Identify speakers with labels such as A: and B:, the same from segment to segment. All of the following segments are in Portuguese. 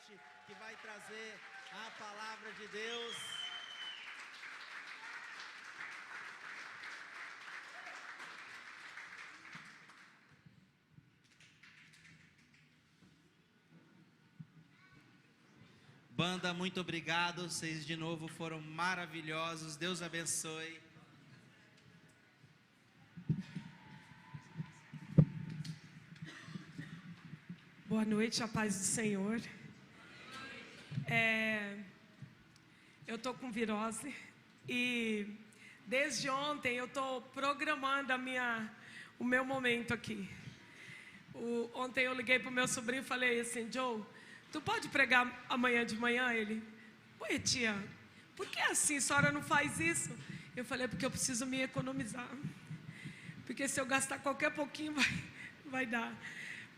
A: gente que vai trazer a palavra de Deus. Banda, muito obrigado. Vocês de novo foram maravilhosos. Deus abençoe.
B: Boa noite, a paz do Senhor. Eu estou com virose e desde ontem eu estou programando o meu momento aqui. Ontem eu liguei para o meu sobrinho e falei assim: Joe, tu pode pregar amanhã de manhã? Ele: oi, tia, por que assim? A senhora não faz isso? Eu falei: porque eu preciso me economizar. Porque se eu gastar qualquer pouquinho vai dar.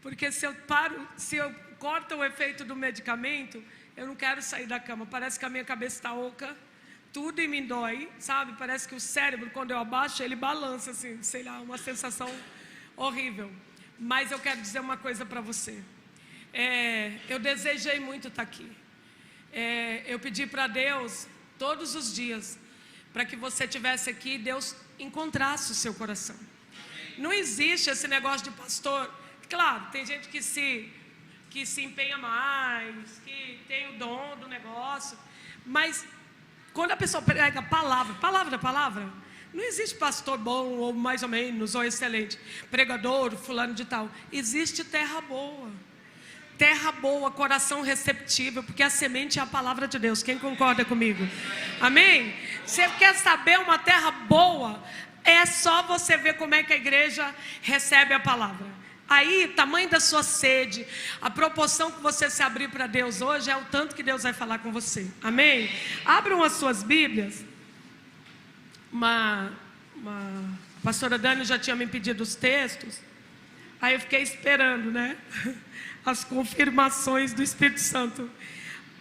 B: Porque se eu corto o efeito do medicamento, eu não quero sair da cama. Parece que a minha cabeça está oca, tudo me dói, sabe? Parece que o cérebro, quando eu abaixo, ele balança assim, sei lá, uma sensação horrível. Mas eu quero dizer uma coisa para você. Eu desejei muito estar aqui. Eu pedi para Deus todos os dias para que você estivesse aqui e Deus encontrasse o seu coração. Não existe esse negócio de pastor. Claro, tem gente que se empenha mais, que tem o dom do negócio, mas quando a pessoa prega palavra, não existe pastor bom ou mais ou menos, ou excelente, pregador, fulano de tal. Existe terra boa, coração receptível, porque a semente é a palavra de Deus. Quem concorda comigo? Amém? Você quer saber uma terra boa? É só você ver como é que a igreja recebe a palavra. Aí, tamanho da sua sede, a proporção que você se abrir para Deus hoje é o tanto que Deus vai falar com você. Amém? Abram as suas Bíblias. A pastora Dani já tinha me pedido os textos. Aí eu fiquei esperando, né? As confirmações do Espírito Santo.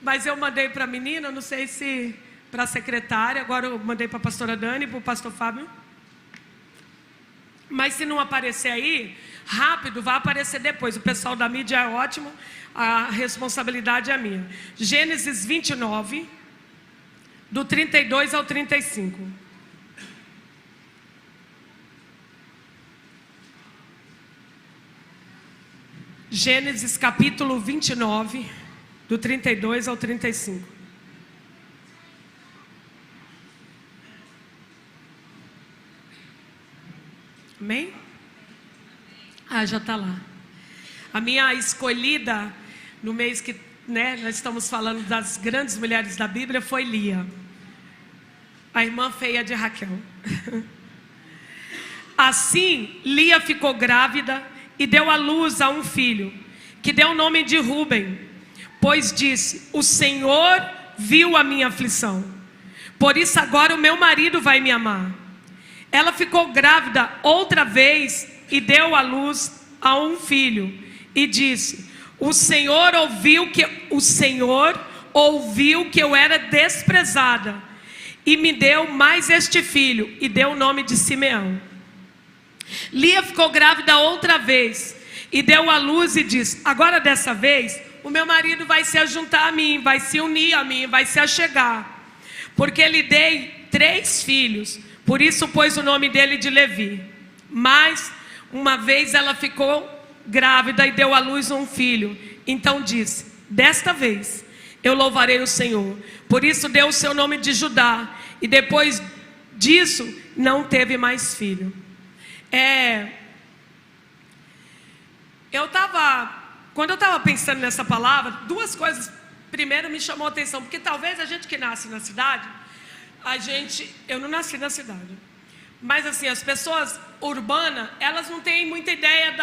B: Mas eu mandei para a menina, não sei se para a secretária. Agora eu mandei para a pastora Dani e para o pastor Fábio. Mas se não aparecer aí, rápido, vai aparecer depois. O pessoal da mídia é ótimo, a responsabilidade é minha. Gênesis 29, do 32 ao 35. Gênesis capítulo 29, do 32 ao 35. Amém? Já está lá. A minha escolhida no mês que nós estamos falando das grandes mulheres da Bíblia foi Lia, a irmã feia de Raquel. Assim, Lia ficou grávida e deu à luz a um filho, que deu o nome de Rúben, pois disse: o Senhor viu a minha aflição, por isso agora o meu marido vai me amar. Ela ficou grávida outra vez e deu à luz a um filho e disse: o Senhor ouviu que eu era desprezada e me deu mais este filho, e deu o nome de Simeão. Lia ficou grávida outra vez e deu à luz e disse: agora dessa vez o meu marido vai se ajuntar a mim, vai se unir a mim, vai se achegar, porque lhe dei 3 filhos. Por isso pôs o nome dele de Levi. Mas uma vez ela ficou grávida e deu à luz um filho. Então disse: desta vez eu louvarei o Senhor. Por isso deu o seu nome de Judá. E depois disso não teve mais filho. Quando eu estava pensando nessa palavra, 2 coisas primeiro me chamou a atenção. Porque talvez a gente que nasce na cidade, eu não nasci na cidade, mas assim, as pessoas urbanas, elas não têm muita ideia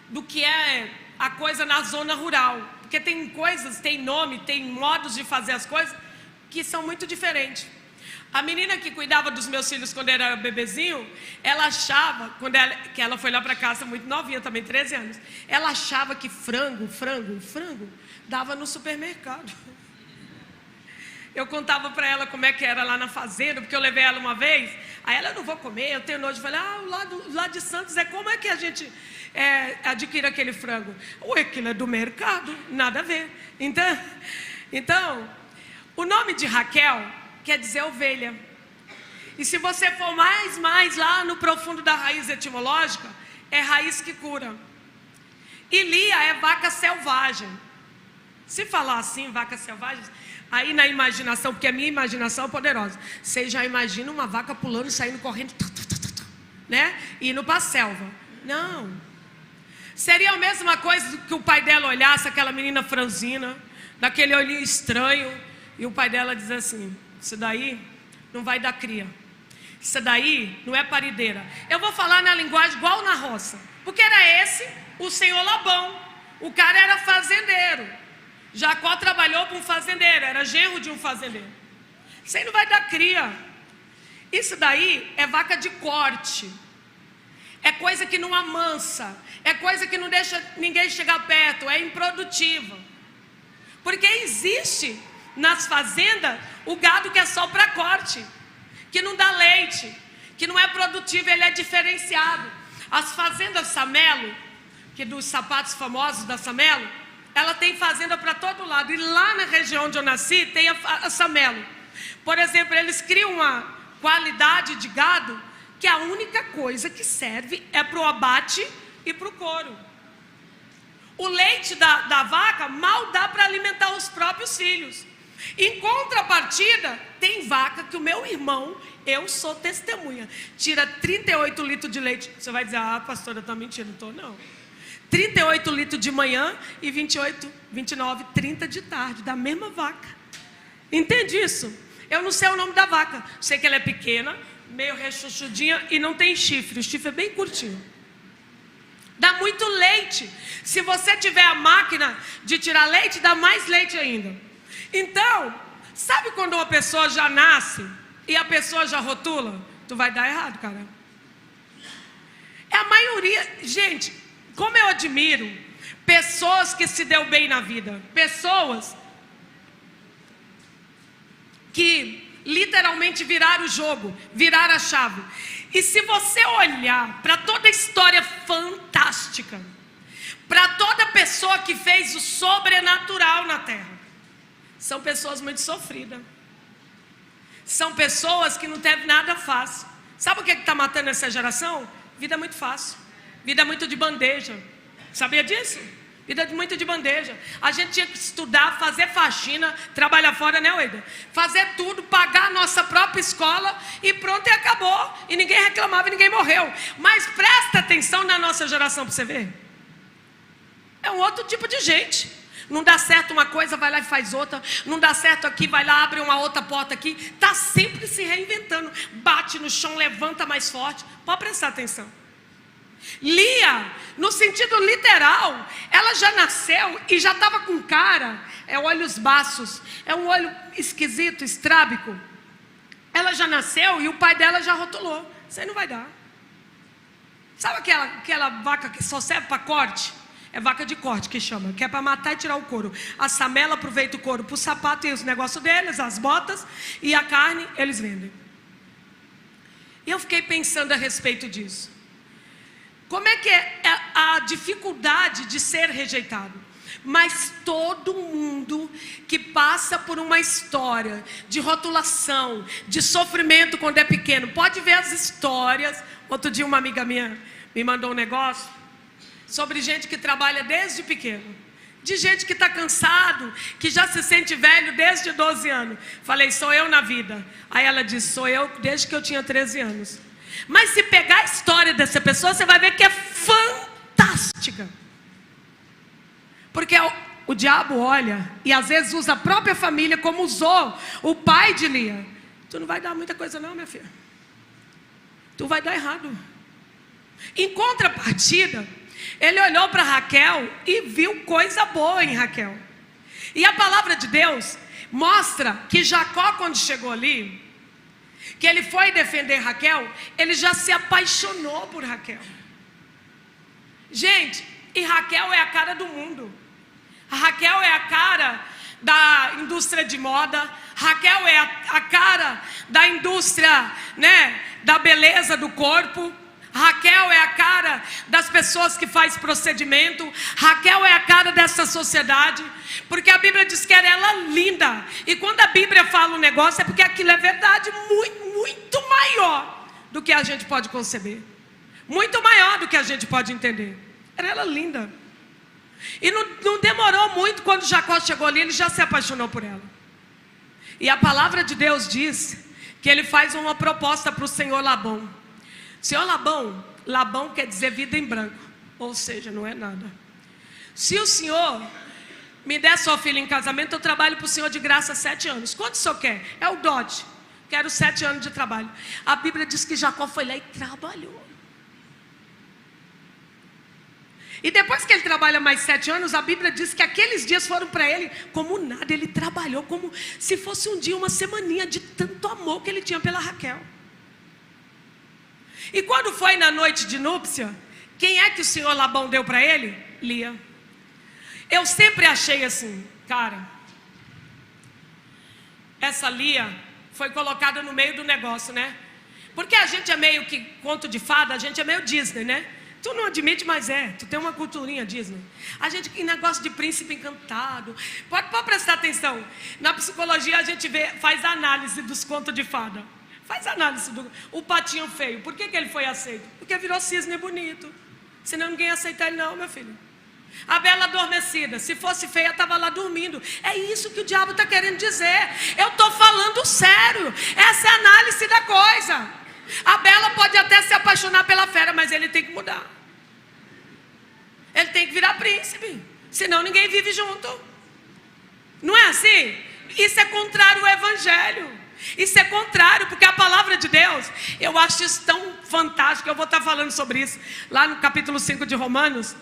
B: do que é a coisa na zona rural, porque tem coisas, tem nome, tem modos de fazer as coisas que são muito diferentes. A menina que cuidava dos meus filhos quando eu era bebezinho, ela achava, que ela foi lá para casa muito novinha também, 13 anos, ela achava que frango dava no supermercado. eu contava para ela como é que era lá na fazenda, porque eu levei ela uma vez. Aí ela, eu não vou comer, eu tenho nojo. Eu falei, o lado de Santos como é que a gente adquire aquele frango? Ué, aquilo é do mercado, nada a ver. Então, o nome de Raquel quer dizer ovelha. E se você for mais lá no profundo da raiz etimológica, é raiz que cura. E Lia é vaca selvagem. Se falar assim, vacas selvagens, aí na imaginação, porque a minha imaginação é poderosa, você já imagina uma vaca pulando, saindo, correndo, né? Indo para a selva. Não. Seria a mesma coisa que o pai dela olhasse aquela menina franzina, daquele olhinho estranho, e o pai dela diz assim, isso daí não vai dar cria. Isso daí não é parideira. Eu vou falar na linguagem igual na roça, porque era esse o senhor Labão. O cara era fazendeiro. Jacó trabalhou para um fazendeiro, era genro de um fazendeiro. Isso aí não vai dar cria. Isso daí é vaca de corte. É coisa que não amansa. É coisa que não deixa ninguém chegar perto. É improdutiva. Porque existe nas fazendas o gado que é só para corte, que não dá leite, que não é produtivo, ele é diferenciado. As fazendas Samelo, que dos sapatos famosos da Samelo, ela tem fazenda para todo lado. E lá na região onde eu nasci, tem a Samelo. Por exemplo, eles criam uma qualidade de gado que a única coisa que serve é para o abate e para o couro. O leite da vaca mal dá para alimentar os próprios filhos. Em contrapartida, tem vaca que o meu irmão, eu sou testemunha, tira 38 litros de leite. Você vai dizer, pastora, está mentindo. Não estou, não. 38 litros de manhã e 28, 29, 30 de tarde, da mesma vaca. Entende isso? Eu não sei o nome da vaca. Sei que ela é pequena, meio rechuchudinha e não tem chifre. O chifre é bem curtinho. Dá muito leite. Se você tiver a máquina de tirar leite, dá mais leite ainda. Então, sabe quando uma pessoa já nasce e a pessoa já rotula? Tu vai dar errado, cara. É a maioria. Gente, como eu admiro pessoas que se deu bem na vida. Pessoas que literalmente viraram o jogo, viraram a chave. E se você olhar para toda a história fantástica, para toda pessoa que fez o sobrenatural na terra, são pessoas muito sofridas. São pessoas que não teve nada fácil. Sabe o que está matando essa geração? Vida muito fácil. Vida muito de bandeja. Sabia disso? Vida muito de bandeja. A gente tinha que estudar, fazer faxina, trabalhar fora, né, Ueda? Fazer tudo, pagar a nossa própria escola e pronto, e acabou. E ninguém reclamava e ninguém morreu. Mas presta atenção na nossa geração para você ver. É um outro tipo de gente. Não dá certo uma coisa, vai lá e faz outra. Não dá certo aqui, vai lá, abre uma outra porta aqui. Está sempre se reinventando. Bate no chão, levanta mais forte. Pode prestar atenção. Lia, no sentido literal, ela já nasceu e já estava com cara, olhos baços, é um olho esquisito, estrábico. Ela já nasceu e o pai dela já rotulou. Isso aí não vai dar. Sabe aquela vaca que só serve para corte? É vaca de corte que chama, que é para matar e tirar o couro. A Samela aproveita o couro para o sapato e os negócios deles, as botas, e a carne eles vendem. E eu fiquei pensando a respeito disso. Como é que é a dificuldade de ser rejeitado? Mas todo mundo que passa por uma história de rotulação, de sofrimento quando é pequeno, pode ver as histórias. Outro dia uma amiga minha me mandou um negócio sobre gente que trabalha desde pequeno, de gente que está cansado, que já se sente velho desde 12 anos. Falei, sou eu na vida. Aí ela disse, sou eu desde que eu tinha 13 anos. Mas se pegar a história dessa pessoa, você vai ver que é fantástica. Porque o diabo olha e às vezes usa a própria família como usou o pai de Lia. Tu não vai dar muita coisa não, minha filha. Tu vai dar errado. Em contrapartida, ele olhou para Raquel e viu coisa boa em Raquel. E a palavra de Deus mostra que Jacó, quando chegou ali, que ele foi defender Raquel, ele já se apaixonou por Raquel. Gente, e Raquel é a cara do mundo. A Raquel é a cara da indústria de moda. Raquel é a cara da indústria, né, da beleza do corpo. Raquel é a cara das pessoas que faz procedimento. Raquel é a cara dessa sociedade, porque a Bíblia diz que era ela linda. E quando a Bíblia fala um negócio é porque aquilo é verdade muito maior do que a gente pode conceber, muito maior do que a gente pode entender. Era ela linda. E não demorou muito, quando Jacó chegou ali, ele já se apaixonou por ela. E a palavra de Deus diz que ele faz uma proposta para o senhor Labão. Senhor Labão quer dizer vida em branco, ou seja, não é nada. Se o senhor me der sua filha em casamento, eu trabalho para o senhor de graça 7 anos. Quanto o senhor quer? É o dote. Quero 7 anos de trabalho. A Bíblia diz que Jacó foi lá e trabalhou. E depois que ele trabalha mais 7 anos, a Bíblia diz que aqueles dias foram para ele como nada. Ele trabalhou como se fosse um dia, uma semaninha, de tanto amor que ele tinha pela Raquel. E quando foi na noite de núpcia, quem é que o senhor Labão deu para ele? Lia. Eu sempre achei assim, cara, essa Lia foi colocada no meio do negócio, né? Porque a gente é meio que conto de fada, a gente é meio Disney, né? Tu não admite, mas tu tem uma culturinha Disney. A gente, em negócio de príncipe encantado, pode prestar atenção. Na psicologia a gente faz análise dos contos de fada. Faz análise o patinho feio. Por que ele foi aceito? Porque virou cisne bonito. Senão ninguém ia aceitar ele não, meu filho. A bela adormecida, se fosse feia, estava lá dormindo. É isso que o diabo está querendo dizer. Eu estou falando sério. Essa é a análise da coisa. A bela pode até se apaixonar pela fera, mas ele tem que mudar. Ele tem que virar príncipe. Senão ninguém vive junto. Não é assim? Isso é contrário ao evangelho. Isso é contrário, porque a palavra de Deus, eu acho isso tão fantástico. Eu vou estar falando sobre isso lá no capítulo 5 de Romanos,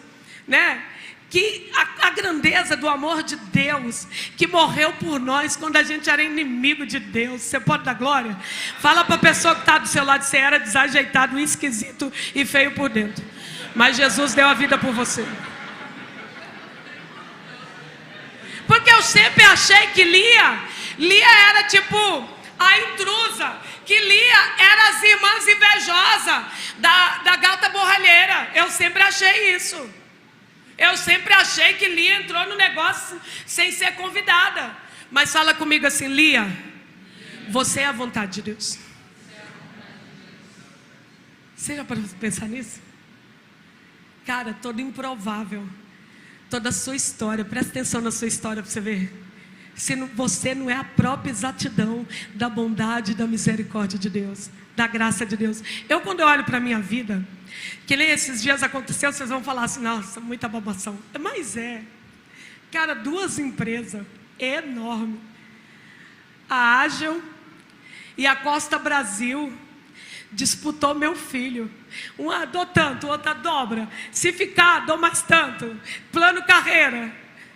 B: né? Que a grandeza do amor de Deus, que morreu por nós quando a gente era inimigo de Deus. Você pode dar glória? Fala para a pessoa que está do seu lado: você era desajeitado, esquisito e feio por dentro, mas Jesus deu a vida por você. Porque eu sempre achei que Lia era tipo a intrusa, que Lia era as irmãs invejosas da gata borralheira. Eu sempre achei isso. Eu sempre achei que Lia entrou no negócio sem ser convidada. Mas fala comigo assim: Lia, você é a vontade de Deus. Você já parou para pensar nisso? Cara, todo improvável, toda a sua história, presta atenção na sua história para você ver. Se você não é a própria exatidão da bondade e da misericórdia de Deus, da graça de Deus. Quando eu olho para a minha vida, que nem esses dias aconteceu, vocês vão falar assim: nossa, muita babação. Mas cara, 2 empresas enormes, a Ágil e a Costa Brasil, disputou meu filho. Uma dou tanto, outra dobra. Se ficar, dou mais tanto. Plano carreira.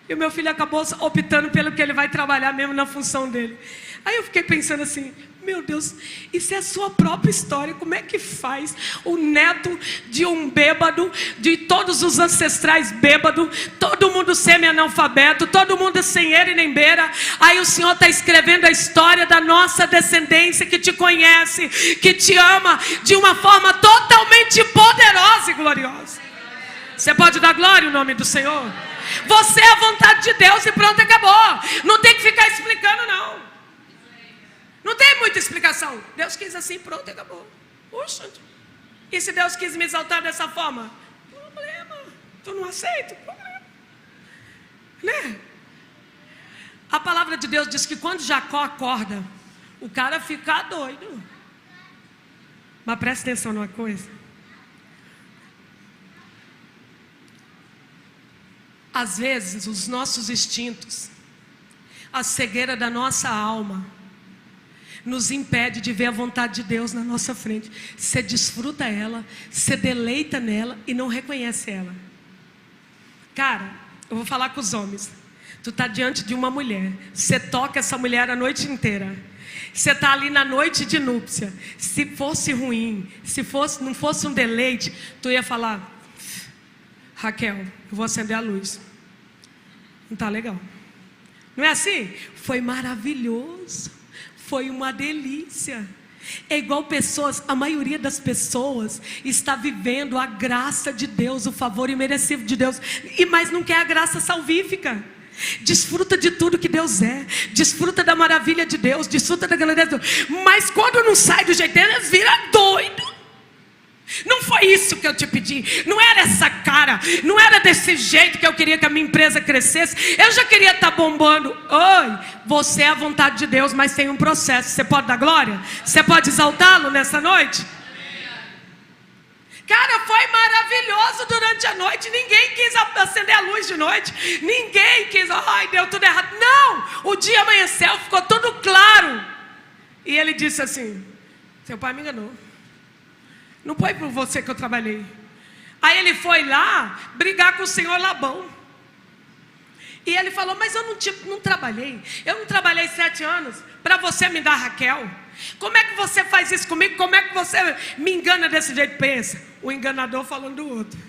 B: E o meu filho acabou optando pelo que ele vai trabalhar mesmo na função dele. Aí eu fiquei pensando assim: meu Deus, isso é a sua própria história. Como é que faz o neto de um bêbado, de todos os ancestrais bêbados, todo mundo semi-analfabeto, todo mundo sem ele nem beira? Aí o Senhor está escrevendo a história da nossa descendência, que te conhece, que te ama de uma forma totalmente poderosa e gloriosa. Você pode dar glória ao nome do Senhor? Você é a vontade de Deus e pronto, acabou. Não tem que ficar explicando, não. Não tem muita explicação. Deus quis assim, pronto, acabou. Puxa, e se Deus quis me exaltar dessa forma? Problema. Tu não aceita? Problema. Né? A palavra de Deus diz que quando Jacó acorda, o cara fica doido. Mas presta atenção numa coisa. Às vezes, os nossos instintos, a cegueira da nossa alma, nos impede de ver a vontade de Deus na nossa frente. Você desfruta ela, você deleita nela e não reconhece ela. Cara, eu vou falar com os homens. Tu está diante de uma mulher, você toca essa mulher a noite inteira. Você está ali na noite de núpcia. Se fosse ruim, não fosse um deleite, tu ia falar: Raquel, eu vou acender a luz. Não está legal. Não é assim? Foi maravilhoso. Foi uma delícia. É igual pessoas, a maioria das pessoas está vivendo a graça de Deus, o favor imerecido de Deus, mas não quer a graça salvífica. Desfruta de tudo que Deus é, desfruta da maravilha de Deus, desfruta da glória de Deus, mas quando não sai do jeito dele, eles viram doido. Não foi isso que eu te pedi, não era essa cara, não era desse jeito que eu queria que a minha empresa crescesse. Eu já queria estar bombando. Oi, você é a vontade de Deus, mas tem um processo. Você pode dar glória? Você pode exaltá-lo nessa noite? Cara, foi maravilhoso durante a noite. Ninguém quis acender a luz de noite, ninguém quis, ai, deu tudo errado. Não, o dia amanheceu, ficou tudo claro. E ele disse assim: seu pai me enganou, não foi por você que eu trabalhei. Aí ele foi lá brigar com o senhor Labão. E ele falou: mas eu não trabalhei. Eu não trabalhei 7 anos para você me dar Raquel. Como é que você faz isso comigo? Como é que você me engana desse jeito? Pensa, o enganador falando do outro.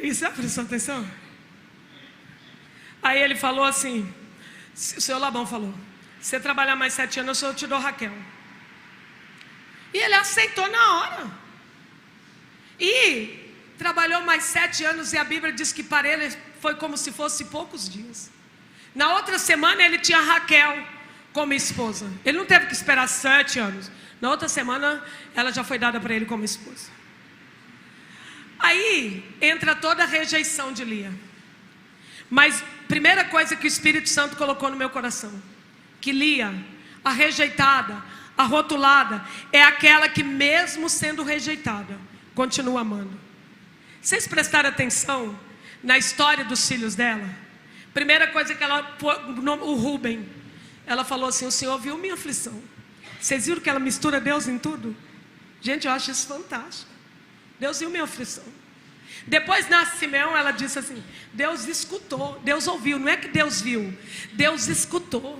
B: Isso, prestou atenção? Aí ele falou assim, o senhor Labão falou: se você trabalhar mais 7 anos, eu te dou Raquel. E ele aceitou na hora. E trabalhou mais 7 anos, e a Bíblia diz que para ele foi como se fosse poucos dias. Na outra semana ele tinha Raquel como esposa. Ele não teve que esperar 7 anos. Na outra semana ela já foi dada para ele como esposa. Aí entra toda a rejeição de Lia. Mas primeira coisa que o Espírito Santo colocou no meu coração, que Lia, a rejeitada, a rotulada, é aquela que mesmo sendo rejeitada, continua amando. Vocês prestaram atenção na história dos filhos dela? Primeira coisa que ela, o Rubem, ela falou assim: o Senhor viu minha aflição. Vocês viram que ela mistura Deus em tudo? Gente, eu acho isso fantástico. Deus viu minha aflição. Depois na Simeão ela disse assim: Deus escutou, Deus ouviu. Não é que Deus viu, Deus escutou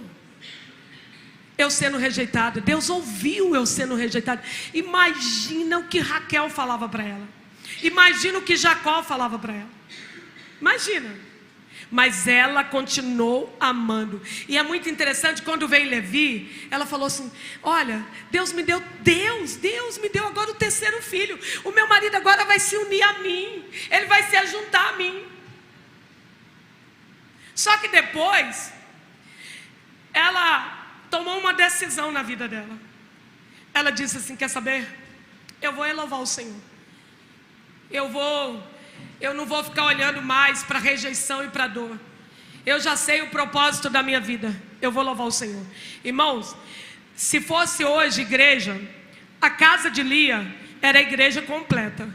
B: eu sendo rejeitada, Deus ouviu eu sendo rejeitada. Imagina o que Raquel falava para ela, imagina o que Jacó falava para ela, imagina. Mas ela continuou amando. E é muito interessante, quando vem Levi, ela falou assim: olha, Deus me deu agora o 3º filho. O meu marido agora vai se unir a mim, ele vai se ajuntar a mim. Só que depois ela tomou uma decisão na vida dela. Ela disse assim: quer saber? Eu vou louvar o Senhor. Eu não vou ficar olhando mais para rejeição e para dor. Eu já sei o propósito da minha vida. Eu vou louvar o Senhor. Irmãos, se fosse hoje igreja, a casa de Lia era a igreja completa.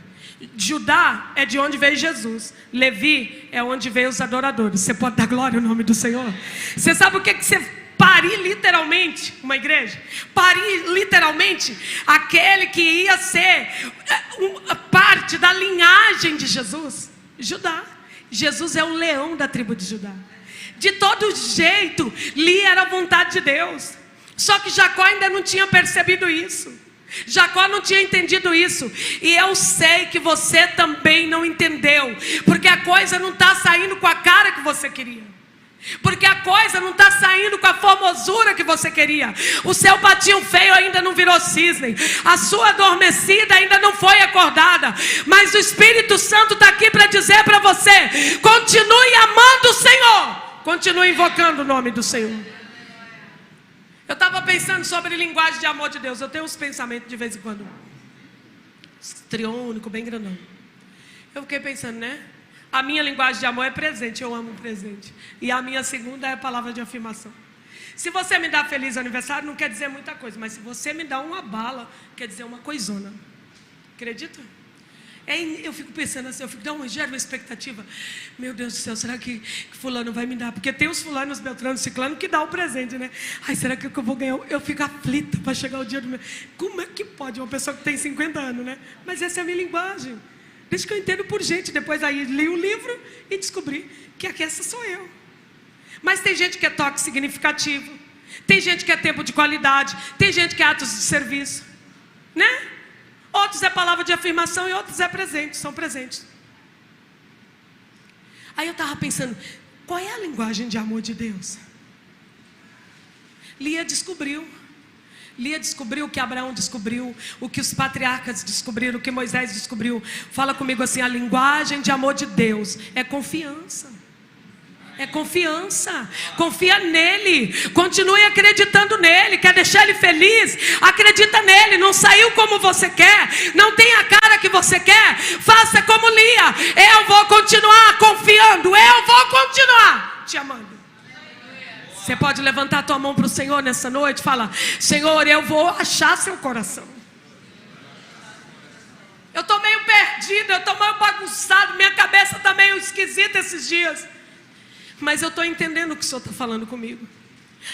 B: Judá é de onde veio Jesus. Levi é onde veio os adoradores. Você pode dar glória ao nome do Senhor? Você sabe o que você parir literalmente uma igreja? Parir literalmente aquele que ia ser parte da linhagem de Jesus. Judá. Jesus é o leão da tribo de Judá. De todo jeito, Lia era a vontade de Deus. Só que Jacó ainda não tinha percebido isso. Jacó não tinha entendido isso. E eu sei que você também não entendeu, porque a coisa não está saindo com a cara que você queria, porque a coisa não está saindo com a formosura que você queria. O seu patinho feio ainda não virou cisne, a sua adormecida ainda não foi acordada. Mas o Espírito Santo está aqui para dizer para você: continue amando o Senhor, continue invocando o nome do Senhor. Eu estava pensando sobre linguagem de amor de Deus. Eu tenho uns pensamentos de vez em quando triônico, bem grandão. Eu fiquei pensando, né? A minha linguagem de amor é presente, eu amo presente. E a minha segunda é a palavra de afirmação. Se você me dá feliz aniversário, não quer dizer muita coisa, mas se você me dá uma bala, quer dizer uma coisona. Acredita? Eu fico pensando assim, gero uma expectativa. Meu Deus do céu, será que fulano vai me dar? Porque tem os fulanos, Beltrano, Ciclano, que dá o presente, né? Ai, será que eu vou ganhar? Eu fico aflita para chegar o dia do meu... Como é que pode uma pessoa que tem 50 anos, né? Mas essa é a minha linguagem. Desde que eu entendo por gente. Depois aí li o livro e descobri que essa sou eu. Mas tem gente que é toque significativo, tem gente que é tempo de qualidade, tem gente que é atos de serviço, né? Outros é palavra de afirmação e outros é presente, são presentes. Aí eu estava pensando, qual é a linguagem de amor de Deus? Lia descobriu o que Abraão descobriu, o que os patriarcas descobriram, o que Moisés descobriu. Fala comigo assim: a linguagem de amor de Deus é confiança. É confiança. Confia nele, continue acreditando nele. Quer deixar ele feliz? Acredita nele. Não saiu como você quer, não tem a cara que você quer, faça como Lia: eu vou continuar confiando, eu vou continuar te amando. Você pode levantar a tua mão para o Senhor nessa noite e falar: Senhor, eu vou achar seu coração. Eu estou meio perdida, eu estou meio bagunçado, minha cabeça está meio esquisita esses dias, mas eu estou entendendo o que o Senhor está falando comigo.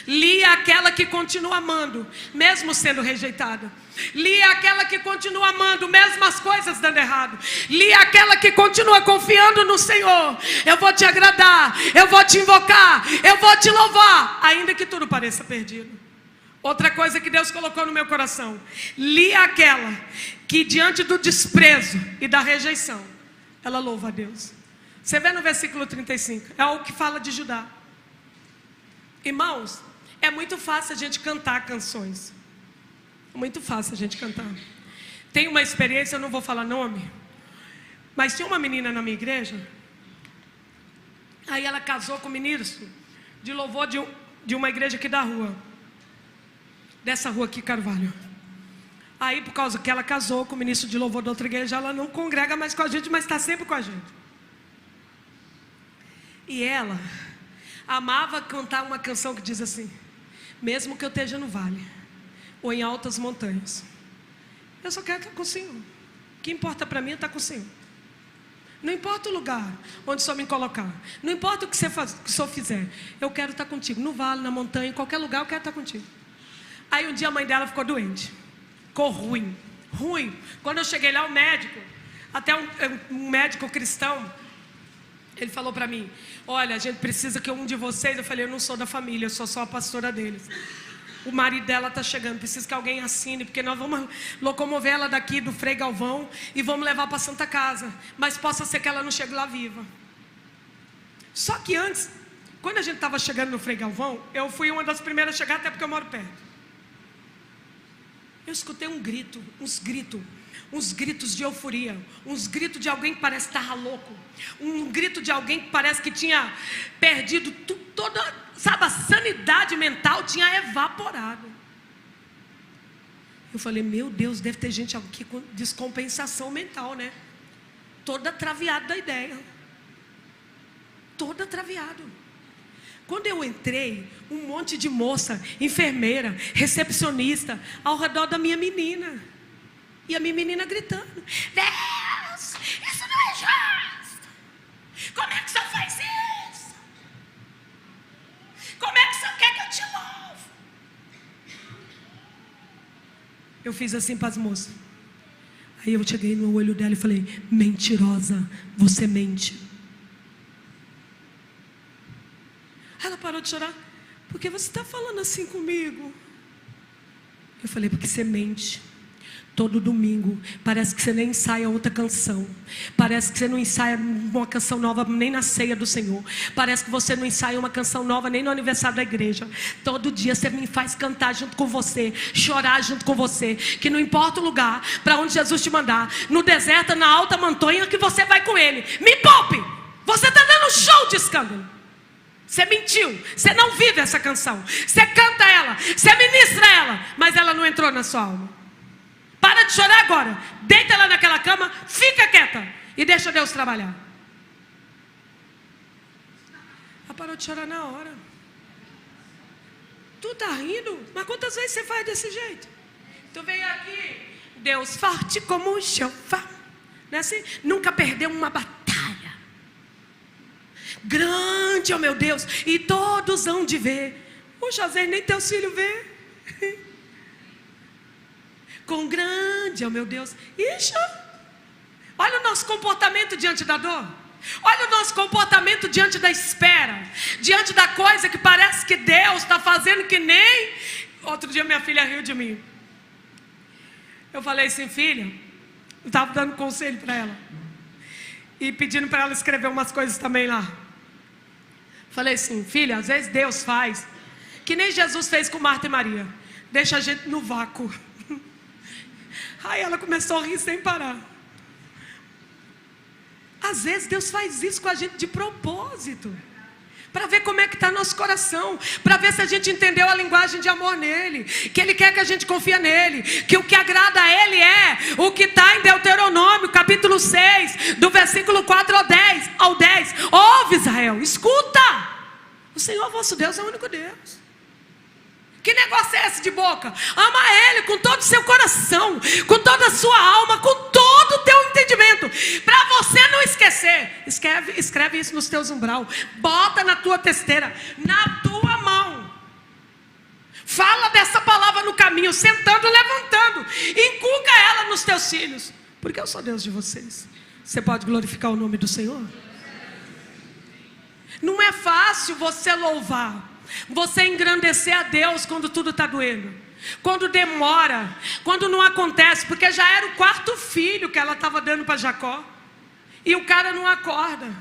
B: Lia é aquela que continua amando, mesmo sendo rejeitada. Lia é aquela que continua amando, mesmo as coisas dando errado. Lia é aquela que continua confiando no Senhor. Eu vou te agradar, eu vou te invocar, eu vou te louvar, ainda que tudo pareça perdido. Outra coisa que Deus colocou no meu coração: Lia é aquela que diante do desprezo e da rejeição, ela louva a Deus. Você vê no versículo 35, é o que fala de Judá. Irmãos, é muito fácil a gente cantar canções. Muito fácil a gente cantar. Tem uma experiência, eu não vou falar nome, mas tinha uma menina na minha igreja. Aí ela casou com o ministro de louvor de uma igreja aqui da rua, dessa rua aqui, Carvalho. Aí por causa que ela casou com o ministro de louvor da outra igreja, ela não congrega mais com a gente, mas está sempre com a gente. E ela amava cantar uma canção que diz assim: mesmo que eu esteja no vale ou em altas montanhas, eu só quero estar com o Senhor. O que importa para mim é estar com o Senhor. Não importa o lugar onde o Senhor me colocar, não importa o que o Senhor fizer, eu quero estar contigo. No vale, na montanha, em qualquer lugar eu quero estar contigo. Aí um dia a mãe dela ficou doente, ficou ruim. Quando eu cheguei lá, o médico, até um médico cristão, ele falou para mim: olha, a gente precisa que um de vocês... Eu falei: eu não sou da família, eu sou só a pastora deles. O marido dela está chegando, precisa que alguém assine, porque nós vamos locomover ela daqui do Frei Galvão e vamos levar para a Santa Casa, mas possa ser que ela não chegue lá viva. Só que antes, quando a gente estava chegando no Frei Galvão, eu fui uma das primeiras a chegar, até porque eu moro perto. Eu escutei uns gritos de euforia, uns gritos de alguém que parece que estava louco, um grito de alguém que parece que tinha perdido toda, sabe, a sanidade mental tinha evaporado. Eu falei: meu Deus, deve ter gente aqui com descompensação mental, né? Toda traviada da ideia, toda traviado. Quando eu entrei, um monte de moça, enfermeira, recepcionista, ao redor da minha menina. E a minha menina gritando: Deus, isso não é justo. Como é que o Senhor faz isso? Como é que o Senhor quer que eu te louve? Eu fiz assim para as moças. Aí eu cheguei no olho dela e falei: mentirosa, você mente. Ela parou de chorar: por que você está falando assim comigo? Eu falei: porque você mente. Todo domingo, parece que você nem ensaia outra canção. Parece que você não ensaia uma canção nova nem na ceia do Senhor. Parece que você não ensaia uma canção nova nem no aniversário da igreja. Todo dia você me faz cantar junto com você, chorar junto com você. Que não importa o lugar para onde Jesus te mandar, no deserto, na alta montanha, que você vai com Ele. Me poupe! Você está dando show de escândalo. Você mentiu, você não vive essa canção. Você canta ela, você ministra ela, mas ela não entrou na sua alma. Para de chorar agora, deita lá naquela cama, fica quieta e deixa Deus trabalhar. Ela parou de chorar na hora. Tu tá rindo? Mas quantas vezes você faz desse jeito? Tu vem aqui, Deus forte como o Jeová, não é assim? Nunca perdeu uma batalha. Grande, oh meu Deus, e todos hão de ver. Puxa, às vezes nem teus filhos vê. Com grande, oh meu Deus. Ixi, olha o nosso comportamento diante da dor. Olha o nosso comportamento diante da espera, diante da coisa que parece que Deus está fazendo que nem... Outro dia minha filha riu de mim. Eu falei assim: filha, eu estava dando conselho para ela. e pedindo para ela escrever umas coisas também lá. Falei assim: filha, às vezes Deus faz que nem Jesus fez com Marta e Maria, deixa a gente no vácuo. Aí ela começou a rir sem parar. Às vezes Deus faz isso com a gente de propósito, para ver como é que está nosso coração, para ver se a gente entendeu a linguagem de amor nele, que ele quer que a gente confie nele, que o que agrada a ele é o que está em Deuteronômio, capítulo 6, do versículo 4 ao 10. Ouve, Israel, escuta, o Senhor vosso Deus é o único Deus. Que negócio é esse de boca? Ama Ele com todo o seu coração, com toda a sua alma, com todo o teu entendimento. Para você não esquecer, escreve isso nos teus umbral. Bota na tua testeira, na tua mão. Fala dessa palavra no caminho, sentando, levantando. Inculca ela nos teus filhos. Porque eu sou Deus de vocês. Você pode glorificar o nome do Senhor? Não é fácil você louvar, você engrandecer a Deus quando tudo está doendo, quando demora, quando não acontece, porque já era o quarto filho que ela estava dando para Jacó, e o cara não acorda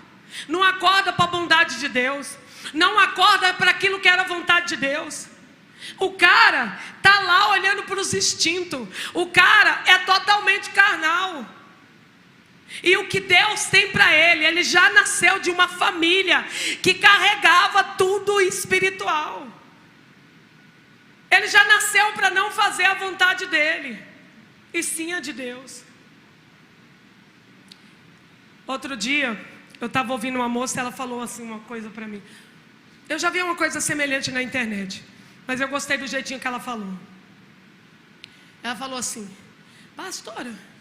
B: para a bondade de Deus, não acorda para aquilo que era a vontade de Deus. O cara está lá olhando para os instintos, o cara é totalmente carnal. E o que Deus tem para ele já nasceu de uma família que carregava tudo espiritual. Ele já nasceu para não fazer a vontade dele, e sim a de Deus. Outro dia, eu estava ouvindo uma moça, ela falou assim uma coisa para mim. Eu já vi uma coisa semelhante na internet, mas eu gostei do jeitinho que ela falou. Ela falou assim: pastora,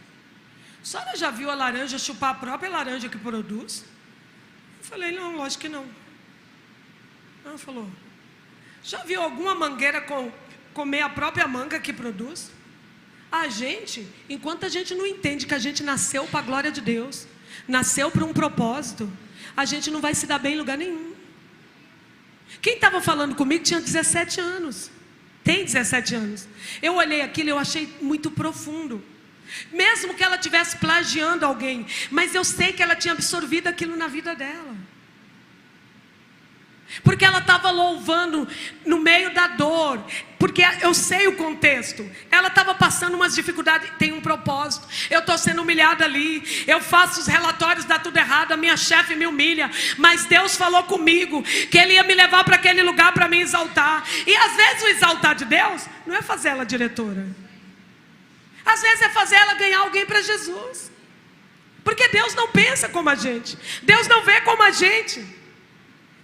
B: a senhora já viu a laranja chupar a própria laranja que produz? Eu falei: não, lógico que não. Ela falou: já viu alguma mangueira comer a própria manga que produz? A gente, enquanto a gente não entende que a gente nasceu para a glória de Deus, nasceu para um propósito, a gente não vai se dar bem em lugar nenhum. Quem estava falando comigo tinha 17 anos. Tem 17 anos. Eu olhei aquilo e eu achei muito profundo. Mesmo que ela estivesse plagiando alguém, mas eu sei que ela tinha absorvido aquilo na vida dela, porque ela estava louvando no meio da dor, porque eu sei o contexto. Ela estava passando umas dificuldades, tem um propósito. Eu estou sendo humilhada ali, eu faço os relatórios, dá tudo errado, a minha chefe me humilha, mas Deus falou comigo que Ele ia me levar para aquele lugar para me exaltar. E às vezes o exaltar de Deus não é fazer ela diretora, às vezes é fazer ela ganhar alguém para Jesus. Porque Deus não pensa como a gente, Deus não vê como a gente.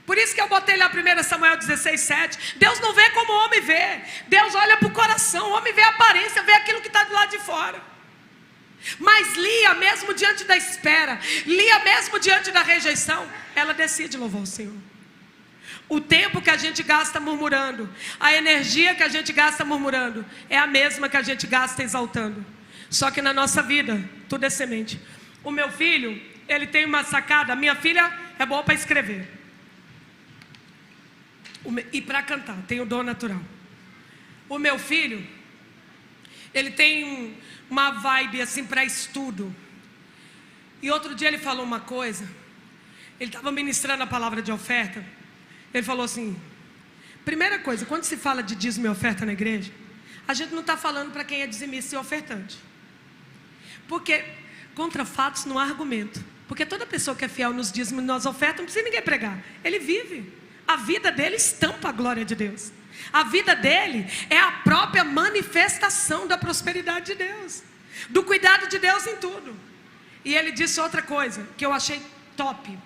B: Por isso que eu botei lá 1 Samuel 16:7. Deus não vê como o homem vê, Deus olha para o coração. O homem vê a aparência, vê aquilo que está do lado de fora. Mas Lia, mesmo diante da espera, Lia mesmo diante da rejeição, ela decide louvar o Senhor. O tempo que a gente gasta murmurando, a energia que a gente gasta murmurando, é a mesma que a gente gasta exaltando. Só que na nossa vida, tudo é semente. O meu filho, ele tem uma sacada. A minha filha é boa para escrever e para cantar, tem o dom natural. O meu filho, ele tem uma vibe assim para estudo. E outro dia ele falou uma coisa. Ele estava ministrando a palavra de oferta. Ele falou assim: primeira coisa, quando se fala de dízimo e oferta na igreja, a gente não está falando para quem é dizimista e ofertante, porque contra fatos não há argumento. Porque toda pessoa que é fiel nos dízimos e nas ofertas, não precisa ninguém pregar, ele vive, a vida dele estampa a glória de Deus. A vida dele é a própria manifestação da prosperidade de Deus, do cuidado de Deus em tudo. E ele disse outra coisa que eu achei top.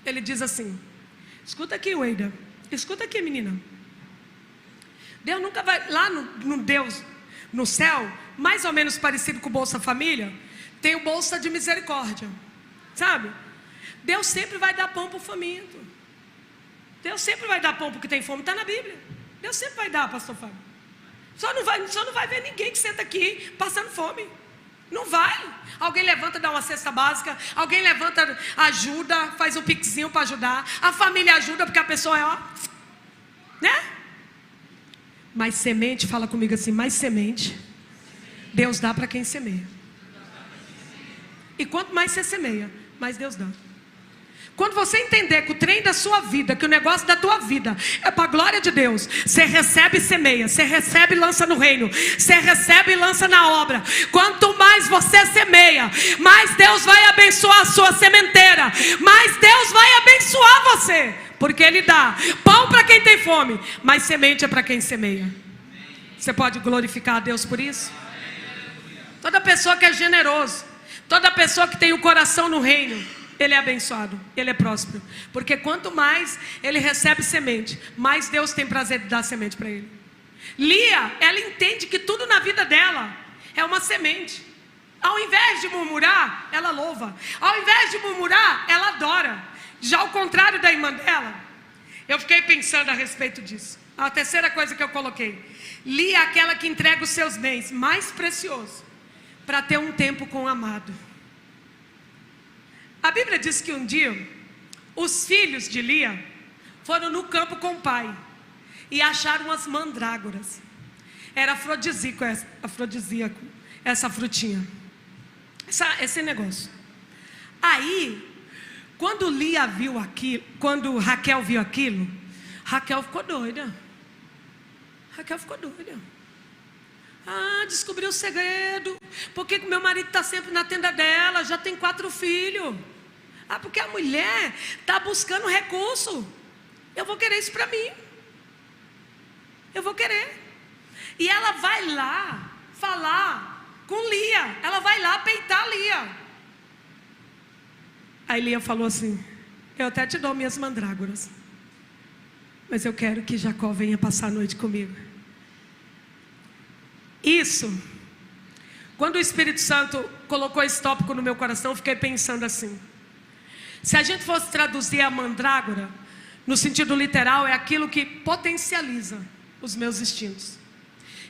B: Ele diz assim: escuta aqui, Weida, escuta aqui, menina. Deus nunca vai, lá no Deus, no céu, mais ou menos parecido com o Bolsa Família, tem o Bolsa de Misericórdia, sabe? Deus sempre vai dar pão para o faminto. Deus sempre vai dar pão para o que tem fome, está na Bíblia. Deus sempre vai dar, pastor Fábio. Só não vai ver ninguém que senta aqui passando fome. Não vai. Alguém levanta, dá uma cesta básica, alguém levanta, ajuda, faz um pixinho para ajudar. A família ajuda porque a pessoa é, ó, né? Mas semente, fala comigo assim, mais semente, Deus dá para quem semeia. E quanto mais você semeia, mais Deus dá. Quando você entender que o trem da sua vida, que o negócio da tua vida é para a glória de Deus, você recebe e semeia, você recebe e lança no reino, você recebe e lança na obra. Quanto mais você semeia, mais Deus vai abençoar a sua sementeira, mais Deus vai abençoar você, porque Ele dá pão para quem tem fome, mas semente é para quem semeia. Você pode glorificar a Deus por isso? Toda pessoa que é generoso, toda pessoa que tem o coração no reino, ele é abençoado, ele é próspero. Porque quanto mais ele recebe semente, mais Deus tem prazer de dar semente para ele. Lia, ela entende que tudo na vida dela é uma semente. Ao invés de murmurar, ela louva. Ao invés de murmurar, ela adora. Já ao contrário da irmã dela, eu fiquei pensando a respeito disso. A terceira coisa que eu coloquei: Lia é aquela que entrega os seus bens mais preciosos para ter um tempo com o amado. A Bíblia diz que um dia os filhos de Lia foram no campo com o pai e acharam umas mandrágoras. Era afrodisíaco essa frutinha, esse negócio. Aí, quando Lia viu aquilo, quando Raquel viu aquilo, Raquel ficou doida. Descobriu o segredo. Por que meu marido está sempre na tenda dela? Já tem 4 filhos. Porque a mulher está buscando recurso. Eu vou querer isso para mim. Eu vou querer. E ela vai lá falar com Lia. Ela vai lá peitar Lia. Aí Lia falou assim: eu até te dou minhas mandrágoras, mas eu quero que Jacó venha passar a noite comigo. Isso, quando o Espírito Santo colocou esse tópico no meu coração, eu fiquei pensando assim: se a gente fosse traduzir a mandrágora no sentido literal, é aquilo que potencializa os meus instintos,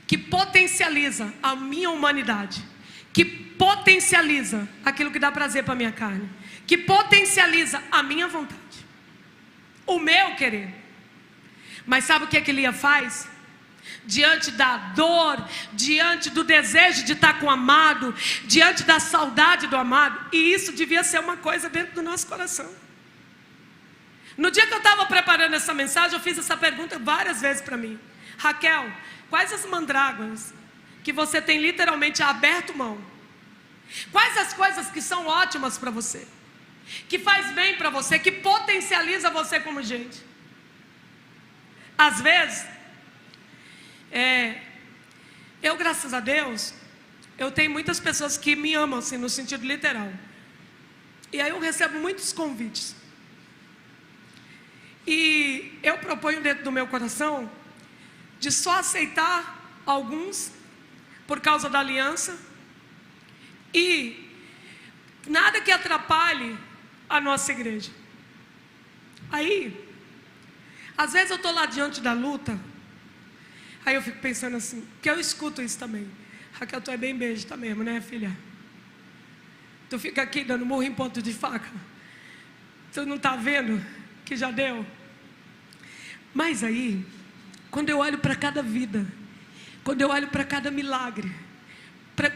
B: que potencializa a minha humanidade, que potencializa aquilo que dá prazer para a minha carne, que potencializa a minha vontade, o meu querer. Mas sabe o que Lia faz? Diante da dor, diante do desejo de estar com o amado, diante da saudade do amado, e isso devia ser uma coisa dentro do nosso coração. No dia que eu estava preparando essa mensagem, eu fiz essa pergunta várias vezes para mim: Raquel, quais as mandrágoras que você tem literalmente aberto mão? Quais as coisas que são ótimas para você, que faz bem para você, que potencializa você como gente? Às vezes, eu, graças a Deus, eu tenho muitas pessoas que me amam assim, no sentido literal. E aí eu recebo muitos convites. E eu proponho dentro do meu coração de só aceitar alguns por causa da aliança, e nada que atrapalhe a nossa igreja. Aí, às vezes eu estou lá diante da luta, aí eu fico pensando assim, porque eu escuto isso também: Raquel, tu é bem besta mesmo, né, filha? Tu fica aqui dando murro em ponto de faca. Tu não está vendo que já deu? Mas aí, quando eu olho para cada vida, quando eu olho para cada milagre,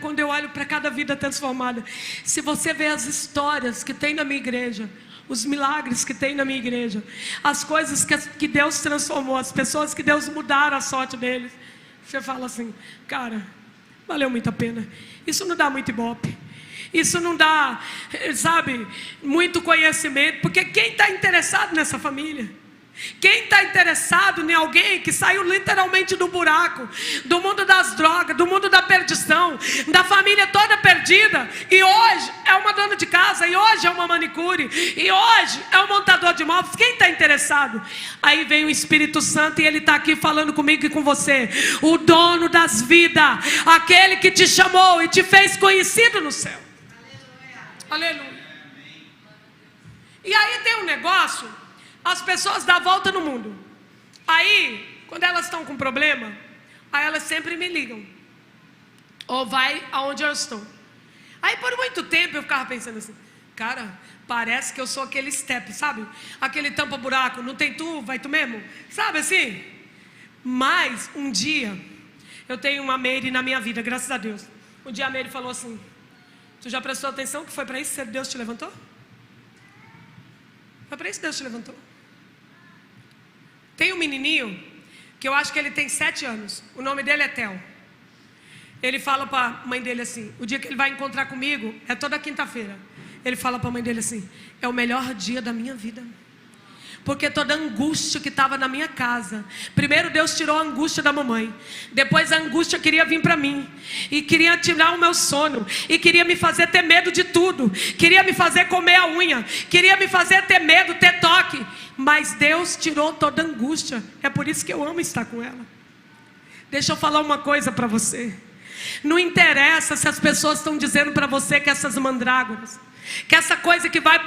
B: quando eu olho para cada vida transformada, se você vê as histórias que tem na minha igreja, os milagres que tem na minha igreja, as coisas que Deus transformou, as pessoas que Deus mudaram a sorte deles, você fala assim: cara, valeu muito a pena. Isso não dá muito ibope, isso não dá, sabe, muito conhecimento, porque quem está interessado nessa família? Quem está interessado em alguém que saiu literalmente do buraco, do mundo das drogas, do mundo da perdição, da família toda perdida, e hoje é uma dona de casa, e hoje é uma manicure, e hoje é um montador de móveis? Quem está interessado? Aí vem o Espírito Santo e ele está aqui falando comigo e com você: o dono das vidas, aquele que te chamou e te fez conhecido no céu. Aleluia. Aleluia. E aí tem um negócio: as pessoas dão a volta no mundo. Aí, quando elas estão com problema, aí elas sempre me ligam, ou vai aonde eu estou. Aí por muito tempo eu ficava pensando assim: cara, parece que eu sou aquele step, sabe? Aquele tampa buraco, não tem tu, vai tu mesmo, sabe assim? Mas um dia, eu tenho uma Meire na minha vida, graças a Deus. Um dia a Meire falou assim: tu já prestou atenção que foi para isso que Deus te levantou? Foi para isso que Deus te levantou. Tem um menininho, que eu acho que ele tem 7 anos. O nome dele é Theo. Ele fala para a mãe dele assim, o dia que ele vai encontrar comigo, é toda quinta-feira. Ele fala para a mãe dele assim, é o melhor dia da minha vida. Porque toda a angústia que estava na minha casa, primeiro Deus tirou a angústia da mamãe, depois a angústia queria vir para mim, e queria tirar o meu sono, e queria me fazer ter medo de tudo, queria me fazer comer a unha, queria me fazer ter medo, ter toque, mas Deus tirou toda a angústia. É por isso que eu amo estar com ela. Deixa eu falar uma coisa para você, não interessa se as pessoas estão dizendo para você que essas mandrágoras, que essa coisa que vai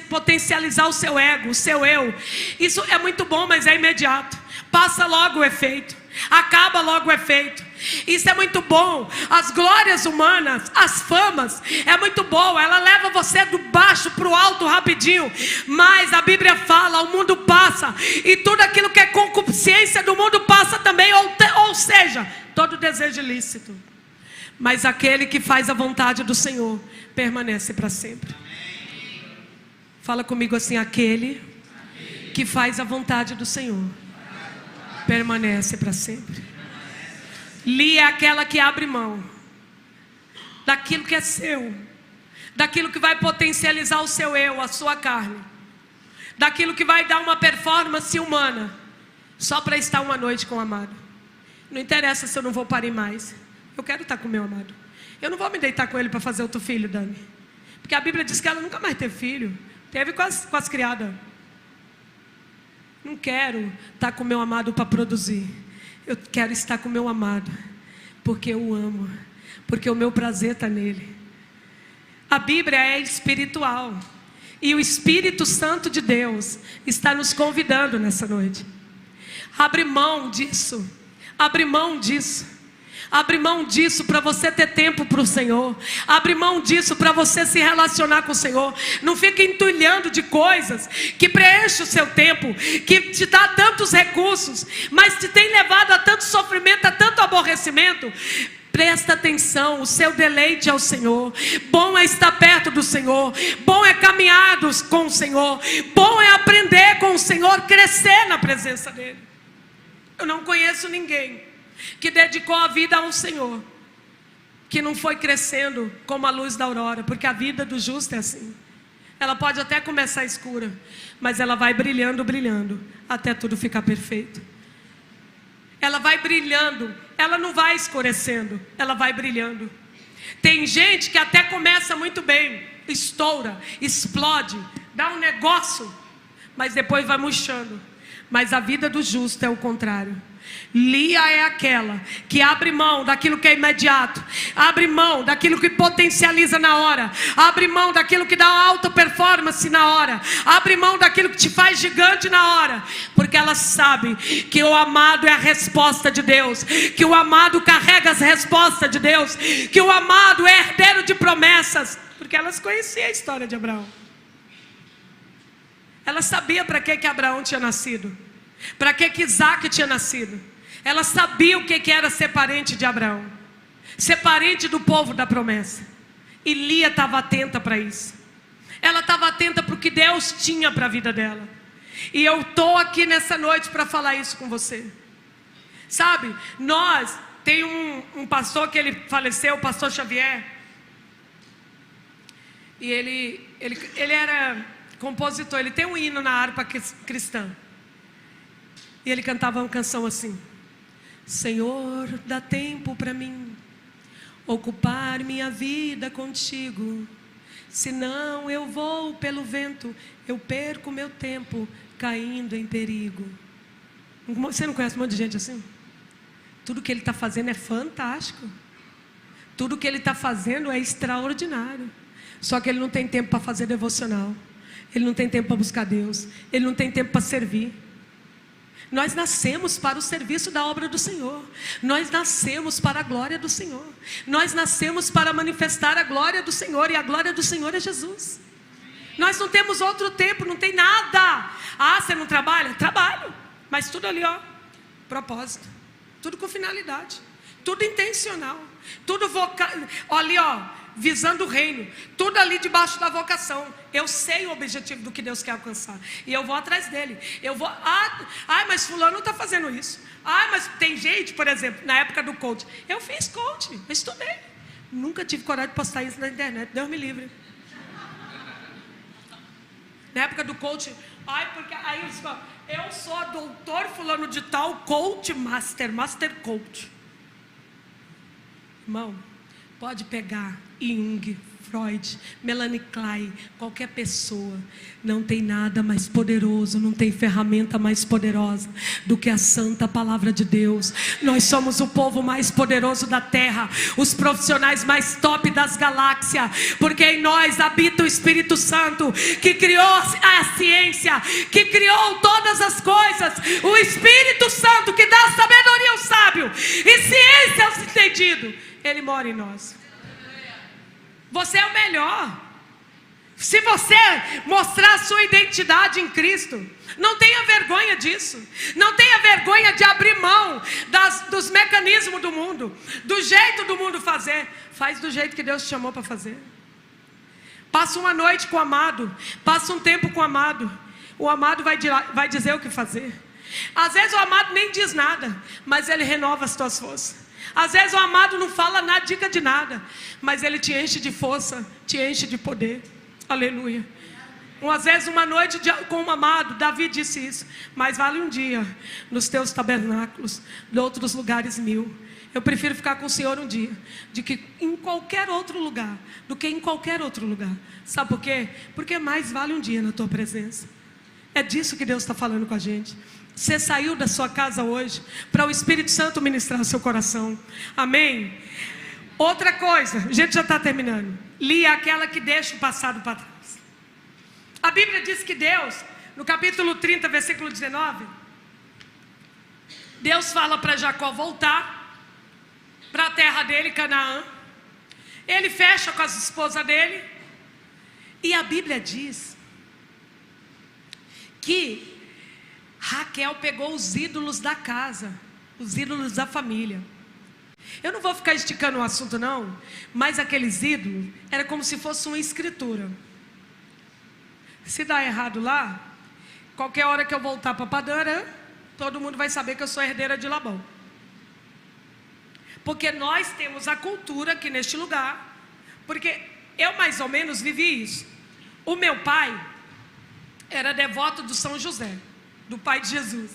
B: potencializar o seu ego, o seu eu, isso é muito bom, mas é imediato, passa logo o efeito, acaba logo o efeito. Isso é muito bom, as glórias humanas, as famas, é muito boa, ela leva você do baixo para o alto rapidinho, mas a Bíblia fala, o mundo passa, e tudo aquilo que é concupiscência do mundo passa também, ou seja, todo desejo ilícito. Mas aquele que faz a vontade do Senhor permanece para sempre. Fala comigo assim, aquele que faz a vontade do Senhor permanece para sempre. Lia é aquela que abre mão daquilo que é seu, daquilo que vai potencializar o seu eu, a sua carne, daquilo que vai dar uma performance humana, só para estar uma noite com o amado. Não interessa se eu não vou parir mais, eu quero estar com o meu amado. Eu não vou me deitar com ele para fazer outro filho, Dani, porque a Bíblia diz que ela nunca mais teve filho, teve com as criadas. Não quero estar com o meu amado para produzir, eu quero estar com o meu amado porque eu o amo, porque o meu prazer está nele. A Bíblia é espiritual, e o Espírito Santo de Deus está nos convidando nessa noite. Abre mão disso, abre mão disso. Abre mão disso para você ter tempo para o Senhor. Abre mão disso para você se relacionar com o Senhor. Não fique entulhando de coisas que preenchem o seu tempo, que te dá tantos recursos, mas te tem levado a tanto sofrimento, a tanto aborrecimento. Presta atenção, o seu deleite é o Senhor. Bom é estar perto do Senhor, bom é caminhar com o Senhor, bom é aprender com o Senhor, crescer na presença dEle. Eu não conheço ninguém que dedicou a vida ao Senhor que não foi crescendo como a luz da aurora, porque a vida do justo é assim. Ela pode até começar escura, mas ela vai brilhando, brilhando, até tudo ficar perfeito. Ela vai brilhando, ela não vai escurecendo, ela vai brilhando. Tem gente que até começa muito bem, estoura, explode, dá um negócio, mas depois vai murchando. Mas a vida do justo é o contrário. Lia é aquela que abre mão daquilo que é imediato, abre mão daquilo que potencializa na hora, abre mão daquilo que dá alta performance na hora, abre mão daquilo que te faz gigante na hora, porque ela sabe que o amado é a resposta de Deus, que o amado carrega as respostas de Deus, que o amado é herdeiro de promessas, porque elas conheciam a história de Abraão. Ela sabia para que Abraão tinha nascido, para que Isaac tinha nascido. Ela sabia o que era ser parente de Abraão, ser parente do povo da promessa. E Lia estava atenta para isso. Ela estava atenta para o que Deus tinha para a vida dela. E eu estou aqui nessa noite para falar isso com você. Sabe, tem um pastor que ele faleceu, o pastor Xavier. E ele era compositor, ele tem um hino na harpa cristã. E ele cantava uma canção assim: Senhor, dá tempo para mim ocupar minha vida contigo, senão eu vou pelo vento, eu perco meu tempo caindo em perigo. Você não conhece um monte de gente assim? Tudo que ele está fazendo é fantástico, tudo que ele está fazendo é extraordinário, só que ele não tem tempo para fazer devocional, ele não tem tempo para buscar Deus, ele não tem tempo para servir. Nós nascemos para o serviço da obra do Senhor, nós nascemos para a glória do Senhor, nós nascemos para manifestar a glória do Senhor, e a glória do Senhor é Jesus. Nós não temos outro tempo, não tem nada. Ah, você não trabalha? Trabalho, mas tudo ali, ó, propósito, tudo com finalidade. tudo intencional, tudo ali, visando o reino, tudo ali debaixo da vocação. Eu sei o objetivo do que Deus quer alcançar, e eu vou atrás dele. Eu vou, mas fulano está fazendo isso. Mas tem gente, por exemplo, na época do coach, eu fiz coach, eu estudei, nunca tive coragem de postar isso na internet, Deus me livre. Na época do coach, porque aí eles falam, eu sou doutor fulano de tal, coach, master coach. Irmão, pode pegar Jung, Freud, Melanie Klein, qualquer pessoa, não tem nada mais poderoso, não tem ferramenta mais poderosa do que a santa palavra de Deus. Nós somos o povo mais poderoso da terra, os profissionais mais top das galáxias, porque em nós habita o Espírito Santo, que criou a ciência, que criou todas as coisas. O Espírito Santo que dá sabedoria ao sábio e ciência aos entendidos, ele mora em nós. Você é o melhor. Se você mostrar a sua identidade em Cristo, não tenha vergonha disso. Não tenha vergonha de abrir mão dos mecanismos do mundo, do jeito do mundo fazer. Faz do jeito que Deus te chamou para fazer. Passa uma noite com o amado, passa um tempo com o amado. O amado vai dizer o que fazer. Às vezes o amado nem diz nada, mas ele renova as tuas forças. Às vezes o amado não fala nada, dica de nada, mas ele te enche de força, te enche de poder. Aleluia. Às vezes uma noite com o amado, Davi disse isso: mais vale um dia nos teus tabernáculos de outros lugares 1000. Eu prefiro ficar com o Senhor um dia do que em qualquer outro lugar. Sabe por quê? Porque mais vale um dia na tua presença. É disso que Deus está falando com a gente. Você saiu da sua casa hoje para o Espírito Santo ministrar o seu coração. Amém? Outra coisa, a gente já está terminando. Lia é aquela que deixa o passado para trás. A Bíblia diz que Deus, no capítulo 30, versículo 19, Deus fala para Jacó voltar para a terra dele, Canaã. Ele fecha com as esposas dele. E a Bíblia diz que Raquel pegou os ídolos da casa, os ídolos da família. Eu não vou ficar esticando o assunto não, mas aqueles ídolos era como se fosse uma escritura. Se dá errado lá, qualquer hora que eu voltar para Padã Arã, todo mundo vai saber que eu sou herdeira de Labão. Porque nós temos a cultura aqui neste lugar, porque eu mais ou menos vivi isso. O meu pai era devoto do São José, do pai de Jesus.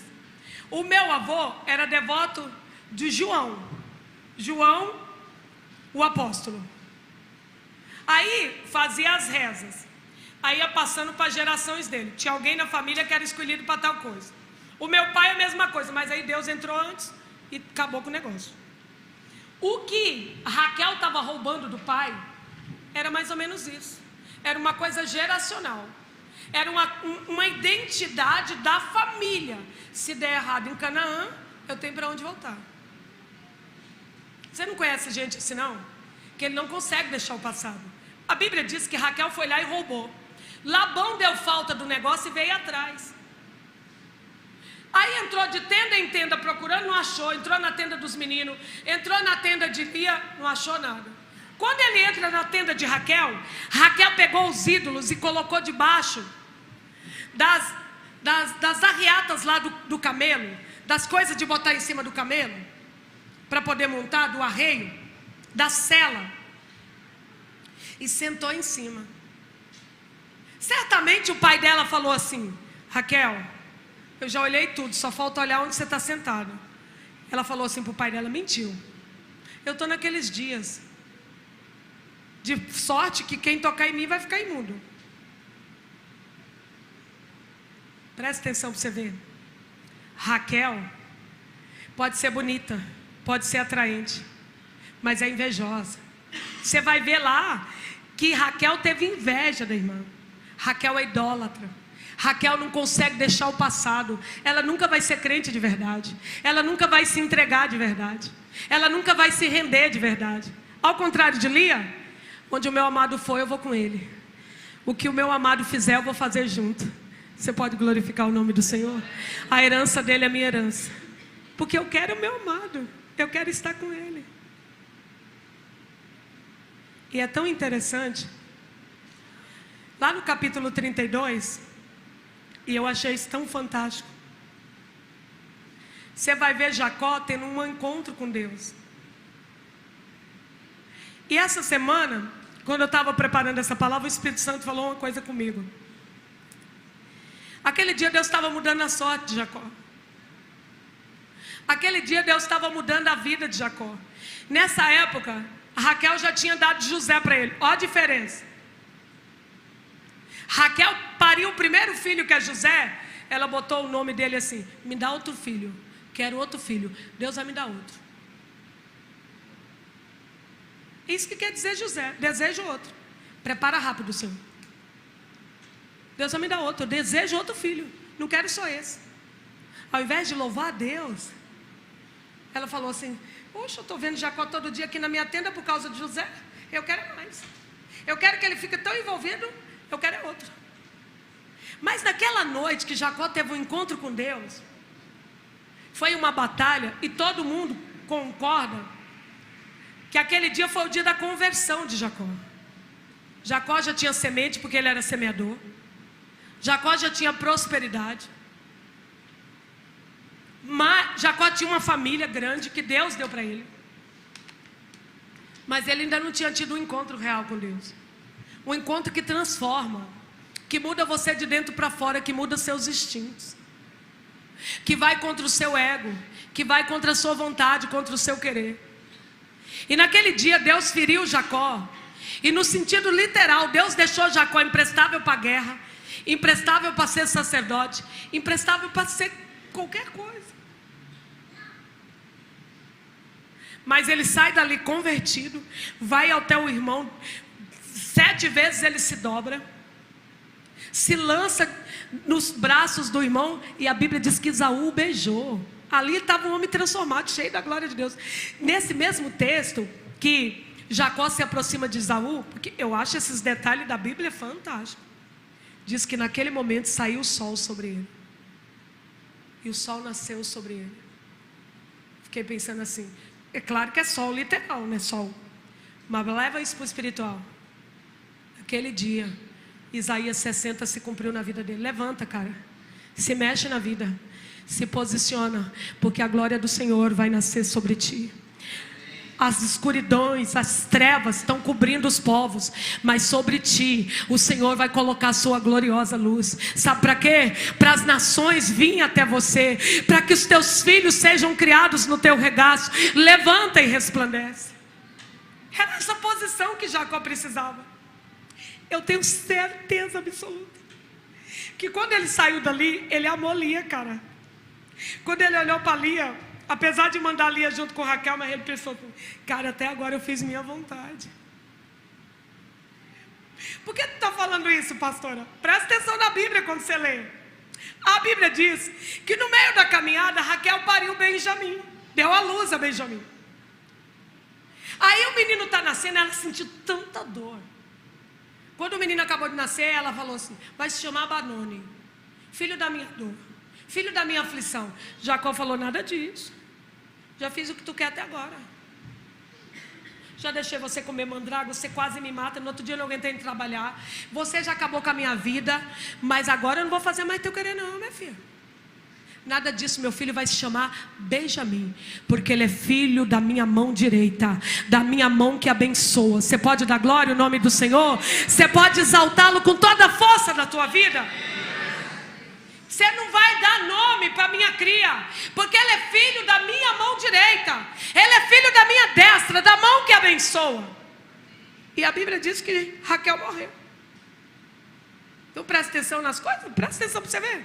B: O meu avô era devoto de João, o apóstolo. Aí fazia as rezas, aí ia passando para as gerações dele. Tinha alguém na família que era escolhido para tal coisa. O meu pai é a mesma coisa, mas aí Deus entrou antes e acabou com o negócio. O que Raquel estava roubando do pai era mais ou menos isso. Era uma coisa geracional. Era uma identidade da família. Se der errado em Canaã, eu tenho para onde voltar. Você não conhece gente assim não? Que ele não consegue deixar o passado. A Bíblia diz que Raquel foi lá e roubou. Labão deu falta do negócio e veio atrás. Aí entrou de tenda em tenda procurando, não achou. Entrou na tenda dos meninos, entrou na tenda de Lia, não achou nada. Quando ele entra na tenda de Raquel, Raquel pegou os ídolos e colocou debaixo das arriatas lá do camelo, das coisas de botar em cima do camelo, para poder montar, do arreio, da sela, e sentou em cima. Certamente o pai dela falou assim: Raquel, eu já olhei tudo, só falta olhar onde você está sentado. Ela falou assim para o pai dela: mentiu. Eu estou naqueles dias de sorte que quem tocar em mim vai ficar imundo. Presta atenção para você ver. Raquel pode ser bonita, pode ser atraente, mas é invejosa. Você vai ver lá que Raquel teve inveja da irmã. Raquel é idólatra. Raquel não consegue deixar o passado. Ela nunca vai ser crente de verdade. Ela nunca vai se entregar de verdade. Ela nunca vai se render de verdade. Ao contrário de Lia, onde o meu amado for, eu vou com ele. O que o meu amado fizer, eu vou fazer junto. Você pode glorificar o nome do Senhor? A herança dele é minha herança, porque eu quero o meu amado. Eu quero estar com Ele. E é tão interessante. Lá no capítulo 32, e eu achei isso tão fantástico. Você vai ver Jacó tendo um encontro com Deus. E essa semana, quando eu estava preparando essa palavra, o Espírito Santo falou uma coisa comigo. Aquele dia Deus estava mudando a sorte de Jacó. Aquele dia Deus estava mudando a vida de Jacó. Nessa época, a Raquel já tinha dado José para ele. Olha a diferença. Raquel pariu o primeiro filho, que é José. Ela botou o nome dele assim: me dá outro filho. Quero outro filho. Deus vai me dar outro. Isso que quer dizer José. Desejo outro. Prepara rápido, Senhor. Deus vai me dar outro. Eu desejo outro filho. Não quero só esse. Ao invés de louvar a Deus, ela falou assim: poxa, eu estou vendo Jacó todo dia aqui na minha tenda por causa de José. Eu quero mais. Eu quero que ele fique tão envolvido. Eu quero outro. Mas naquela noite que Jacó teve um encontro com Deus, foi uma batalha, e todo mundo concorda que aquele dia foi o dia da conversão de Jacó. Jacó já tinha semente, porque ele era semeador. Jacó já tinha prosperidade. Mas Jacó tinha uma família grande que Deus deu para ele. Mas ele ainda não tinha tido um encontro real com Deus. Um encontro que transforma, que muda você de dentro para fora, que muda seus instintos, que vai contra o seu ego, que vai contra a sua vontade, contra o seu querer. E naquele dia Deus feriu Jacó. E no sentido literal, Deus deixou Jacó imprestável para a guerra, imprestável para ser sacerdote, imprestável para ser qualquer coisa. Mas ele sai dali convertido, vai até o irmão, 7 vezes ele se dobra, se lança nos braços do irmão, e a Bíblia diz que Esaú o beijou. Ali estava um homem transformado, cheio da glória de Deus. Nesse mesmo texto que Jacó se aproxima de Esaú, porque eu acho esses detalhes da Bíblia fantásticos. Diz que naquele momento saiu o sol sobre ele, e o sol nasceu sobre ele. Fiquei pensando assim, é claro que é sol literal, né? Sol. Mas leva isso para o espiritual. Aquele dia, Isaías 60 se cumpriu na vida dele. Levanta, cara. Se mexe na vida. Se posiciona, porque a glória do Senhor vai nascer sobre ti. As escuridões, as trevas estão cobrindo os povos, mas sobre ti o Senhor vai colocar a sua gloriosa luz. Sabe para quê? Para as nações virem até você, para que os teus filhos sejam criados no teu regaço. Levanta e resplandece. Era essa posição que Jacó precisava. Eu tenho certeza absoluta que quando ele saiu dali, ele amou Lia, cara. Quando ele olhou para Lia, apesar de mandar Lia junto com Raquel, mas ele pensou: cara, até agora eu fiz minha vontade. Por que tu está falando isso, pastora? Presta atenção na Bíblia quando você lê. A Bíblia diz que no meio da caminhada, Raquel pariu Benjamim, deu à luz a Benjamim. Aí o menino está nascendo, ela sentiu tanta dor. Quando o menino acabou de nascer, ela falou assim: vai se chamar Benoni, filho da minha dor, filho da minha aflição. Jacó falou: nada disso. Já fiz o que tu quer até agora. Já deixei você comer mandrágora, você quase me mata. No outro dia eu não aguentei de trabalhar. Você já acabou com a minha vida, mas agora eu não vou fazer mais teu querer não, minha filha. Nada disso, meu filho vai se chamar Benjamim, porque ele é filho da minha mão direita, da minha mão que abençoa. Você pode dar glória ao nome do Senhor? Você pode exaltá-lo com toda a força da tua vida? Você não vai dar nome para minha cria, porque ele é filho da minha mão direita, ele é filho da minha destra, da mão que abençoa. E a Bíblia diz que Raquel morreu. Então presta atenção nas coisas, presta atenção para você ver.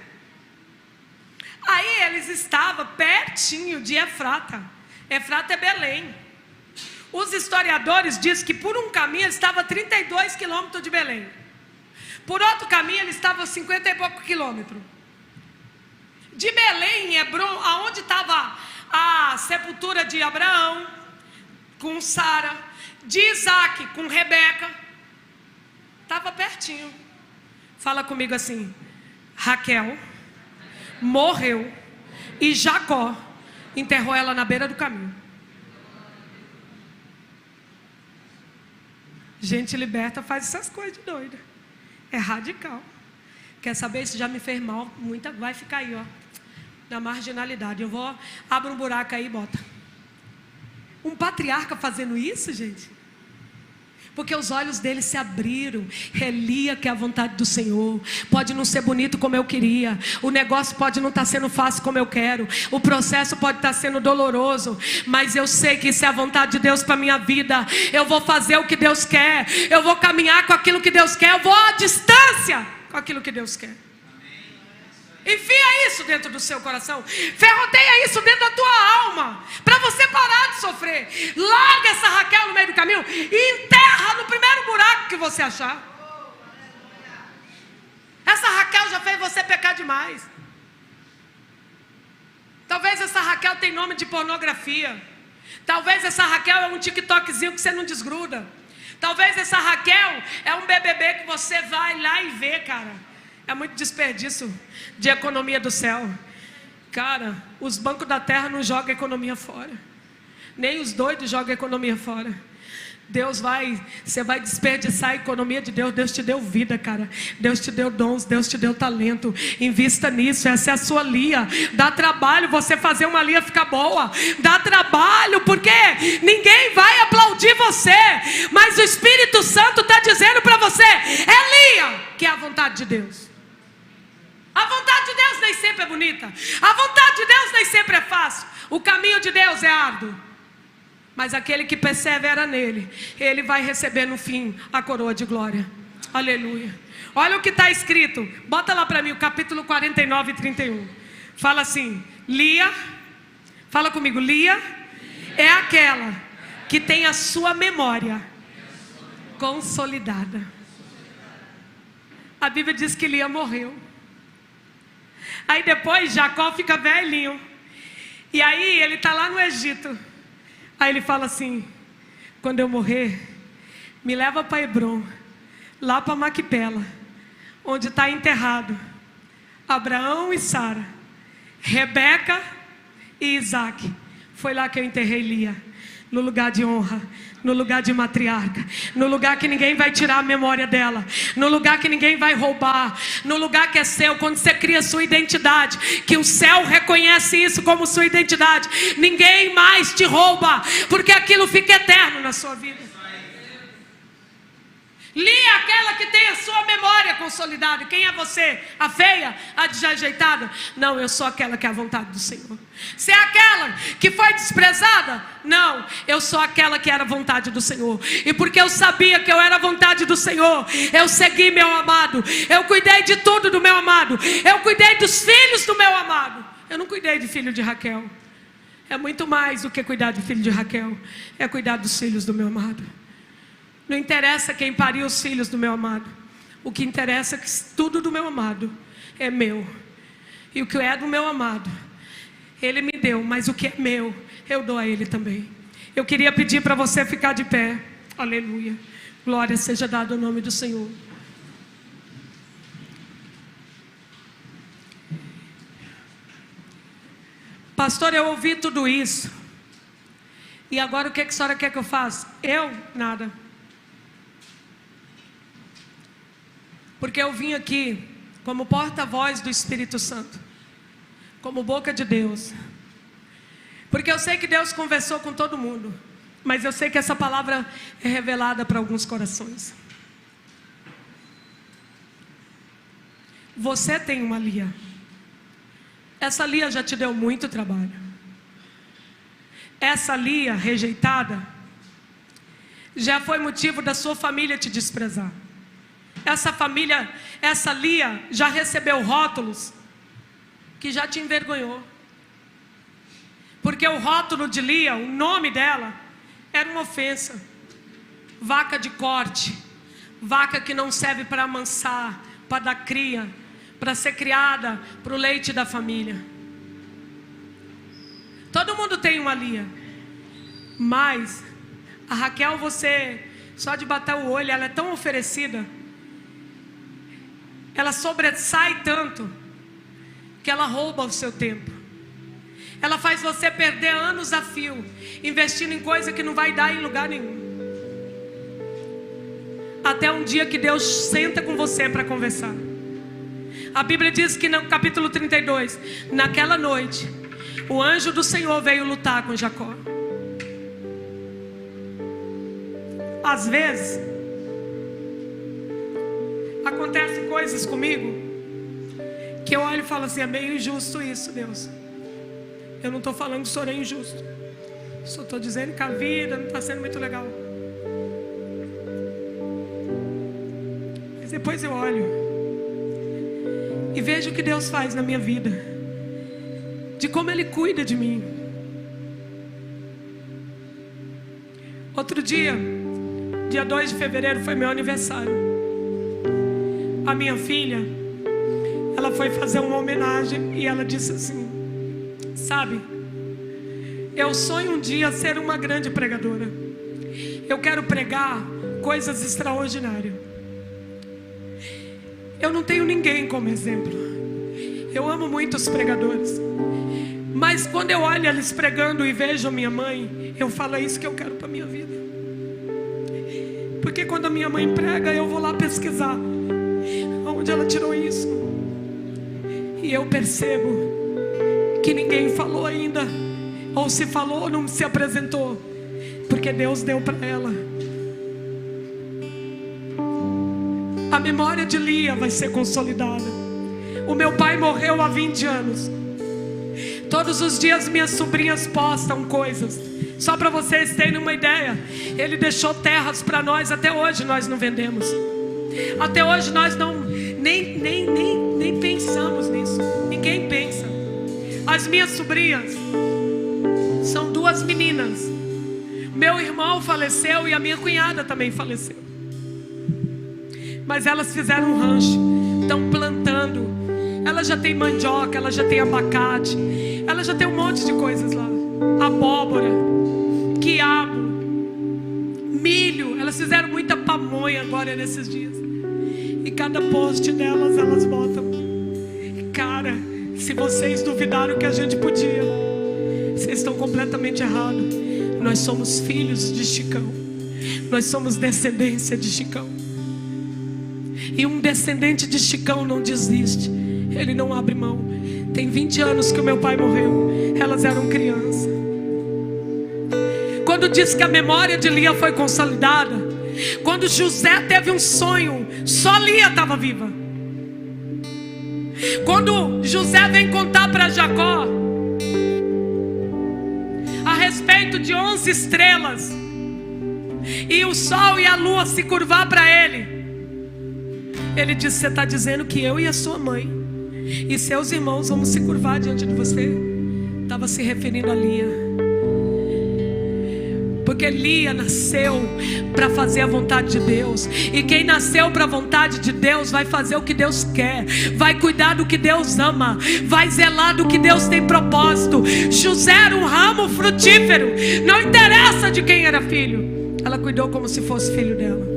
B: Aí eles estavam pertinho de Efrata. Efrata é Belém. Os historiadores dizem que por um caminho ele estava a 32 quilômetros de Belém. Por outro caminho ele estava a 50 e pouco quilômetros. De Belém em Hebron, aonde estava a sepultura de Abraão com Sara, de Isaac com Rebeca, estava pertinho. Fala comigo assim: Raquel morreu e Jacó enterrou ela na beira do caminho. Gente liberta faz essas coisas de doida. É radical. Quer saber se já me fez mal? Muita vai ficar aí, ó, na marginalidade. Eu vou abrir um buraco aí e bota. Um patriarca fazendo isso, gente? Porque os olhos dele se abriram. Elia, que é a vontade do Senhor. Pode não ser bonito como eu queria. O negócio pode não estar sendo fácil como eu quero. O processo pode estar sendo doloroso. Mas eu sei que isso é a vontade de Deus para a minha vida. Eu vou fazer o que Deus quer. Eu vou caminhar com aquilo que Deus quer. Eu vou à distância com aquilo que Deus quer. Enfia isso dentro do seu coração. Ferroteia isso dentro da tua alma, para você parar de sofrer. Larga essa Raquel no meio do caminho e enterra no primeiro buraco que você achar. Essa Raquel já fez você pecar demais. Talvez essa Raquel tenha nome de pornografia. Talvez essa Raquel é um TikTokzinho que você não desgruda. Talvez essa Raquel é um BBB que você vai lá e vê, cara. É muito desperdício de economia do céu. Cara, os bancos da terra não jogam economia fora. Nem os doidos jogam economia fora. Você vai desperdiçar a economia de Deus. Deus te deu vida, cara. Deus te deu dons, Deus te deu talento. Invista nisso, essa é a sua Lia. Dá trabalho você fazer uma Lia ficar boa. Dá trabalho, porque ninguém vai aplaudir você. Mas o Espírito Santo está dizendo para você: é Lia, que é a vontade de Deus. A vontade de Deus nem sempre é bonita. A vontade de Deus nem sempre é fácil. O caminho de Deus é árduo. Mas aquele que persevera nele, ele vai receber no fim a coroa de glória. Aleluia. Olha o que está escrito. Bota lá para mim o capítulo 49 e 31. Fala assim: Lia, fala comigo, Lia é aquela que tem a sua memória consolidada. A Bíblia diz que Lia morreu. Aí depois Jacó fica velhinho. E aí ele está lá no Egito. Aí ele fala assim: quando eu morrer, me leva para Hebron, lá para Maquipela, onde está enterrado Abraão e Sara, Rebeca e Isaac. Foi lá que eu enterrei Lia, no lugar de honra, no lugar de matriarca, no lugar que ninguém vai tirar a memória dela, no lugar que ninguém vai roubar, no lugar que é seu. Quando você cria sua identidade, que o céu reconhece isso como sua identidade, ninguém mais te rouba, porque aquilo fica eterno na sua vida. Lia é aquela que tem a sua memória consolidada. Quem é você? A feia? A desajeitada? Não, eu sou aquela que é a vontade do Senhor. Você é aquela que foi desprezada? Não, eu sou aquela que era a vontade do Senhor. E porque eu sabia que eu era a vontade do Senhor, eu segui meu amado. Eu cuidei de tudo do meu amado. Eu cuidei dos filhos do meu amado. Eu não cuidei de filho de Raquel. É muito mais do que cuidar de filho de Raquel. É cuidar dos filhos do meu amado. Não interessa quem pariu os filhos do meu amado. O que interessa é que tudo do meu amado é meu. E o que é do meu amado, ele me deu. Mas o que é meu, eu dou a ele também. Eu queria pedir para você ficar de pé. Aleluia. Glória seja dada ao nome do Senhor. Pastor, eu ouvi tudo isso. E agora o que a senhora quer que eu faça? Nada. Porque eu vim aqui como porta-voz do Espírito Santo, como boca de Deus. Porque eu sei que Deus conversou com todo mundo, mas eu sei que essa palavra é revelada para alguns corações. Você tem uma Lia. Essa Lia já te deu muito trabalho. Essa Lia rejeitada já foi motivo da sua família te desprezar. Essa Lia já recebeu rótulos que já te envergonhou. Porque o rótulo de Lia, o nome dela, era uma ofensa. Vaca de corte, vaca que não serve para amansar, para dar cria, para ser criada para o leite da família. Todo mundo tem uma Lia. Mas a Raquel, você só de bater o olho, ela é tão oferecida. Ela sobressai tanto que ela rouba o seu tempo. Ela faz você perder anos a fio, investindo em coisa que não vai dar em lugar nenhum. até um dia que Deus senta com você para conversar. A Bíblia diz que no capítulo 32, naquela noite, o anjo do Senhor veio lutar com Jacó. Às vezes, acontecem coisas comigo que eu olho e falo assim: é meio injusto isso, Deus. Eu não estou falando que o Senhor é injusto, só estou dizendo que a vida não está sendo muito legal. Mas depois eu olho e vejo o que Deus faz na minha vida, de como Ele cuida de mim. Outro dia, dia 2 de fevereiro, foi meu aniversário. A minha filha, ela foi fazer uma homenagem e ela disse assim: sabe, eu sonho um dia ser uma grande pregadora. Eu quero pregar coisas extraordinárias. Eu não tenho ninguém como exemplo. Eu amo muito os pregadores, mas quando eu olho eles pregando e vejo a minha mãe, eu falo: é isso que eu quero para a minha vida. Porque quando a minha mãe prega, eu vou lá pesquisar onde ela tirou isso. E eu percebo que ninguém falou ainda, ou se falou, não se apresentou, porque Deus deu para ela. A memória de Lia vai ser consolidada. O meu pai morreu há 20 anos. Todos os dias minhas sobrinhas postam coisas. Só para vocês terem uma ideia, ele deixou terras para nós. Até hoje nós não vendemos. Até hoje nós nem pensamos nisso. Ninguém pensa. As minhas sobrinhas são 2 meninas. Meu irmão faleceu e a minha cunhada também faleceu. Mas elas fizeram um rancho, estão plantando. Ela já tem mandioca, ela já tem abacate, ela já tem um monte de coisas lá. Abóbora, quiabo, milho. Elas fizeram muita pamonha agora nesses dias. E cada post delas, elas botam: cara, se vocês duvidaram que a gente podia, vocês estão completamente errados. Nós somos filhos de Chicão. Nós somos descendência de Chicão. E um descendente de Chicão não desiste. Ele não abre mão. Tem 20 anos que o meu pai morreu. Elas eram crianças. Quando diz que a memória de Lia foi consolidada, quando José teve um sonho, só Lia estava viva. Quando José vem contar para Jacó a respeito de 11 estrelas e o sol e a lua se curvar para ele, ele disse: você está dizendo que eu e a sua mãe e seus irmãos vamos se curvar diante de você? Estava se referindo a Lia. Porque Lia nasceu para fazer a vontade de Deus. E quem nasceu para a vontade de Deus vai fazer o que Deus quer, vai cuidar do que Deus ama, vai zelar do que Deus tem propósito. José era um ramo frutífero. Não interessa de quem era filho, ela cuidou como se fosse filho dela.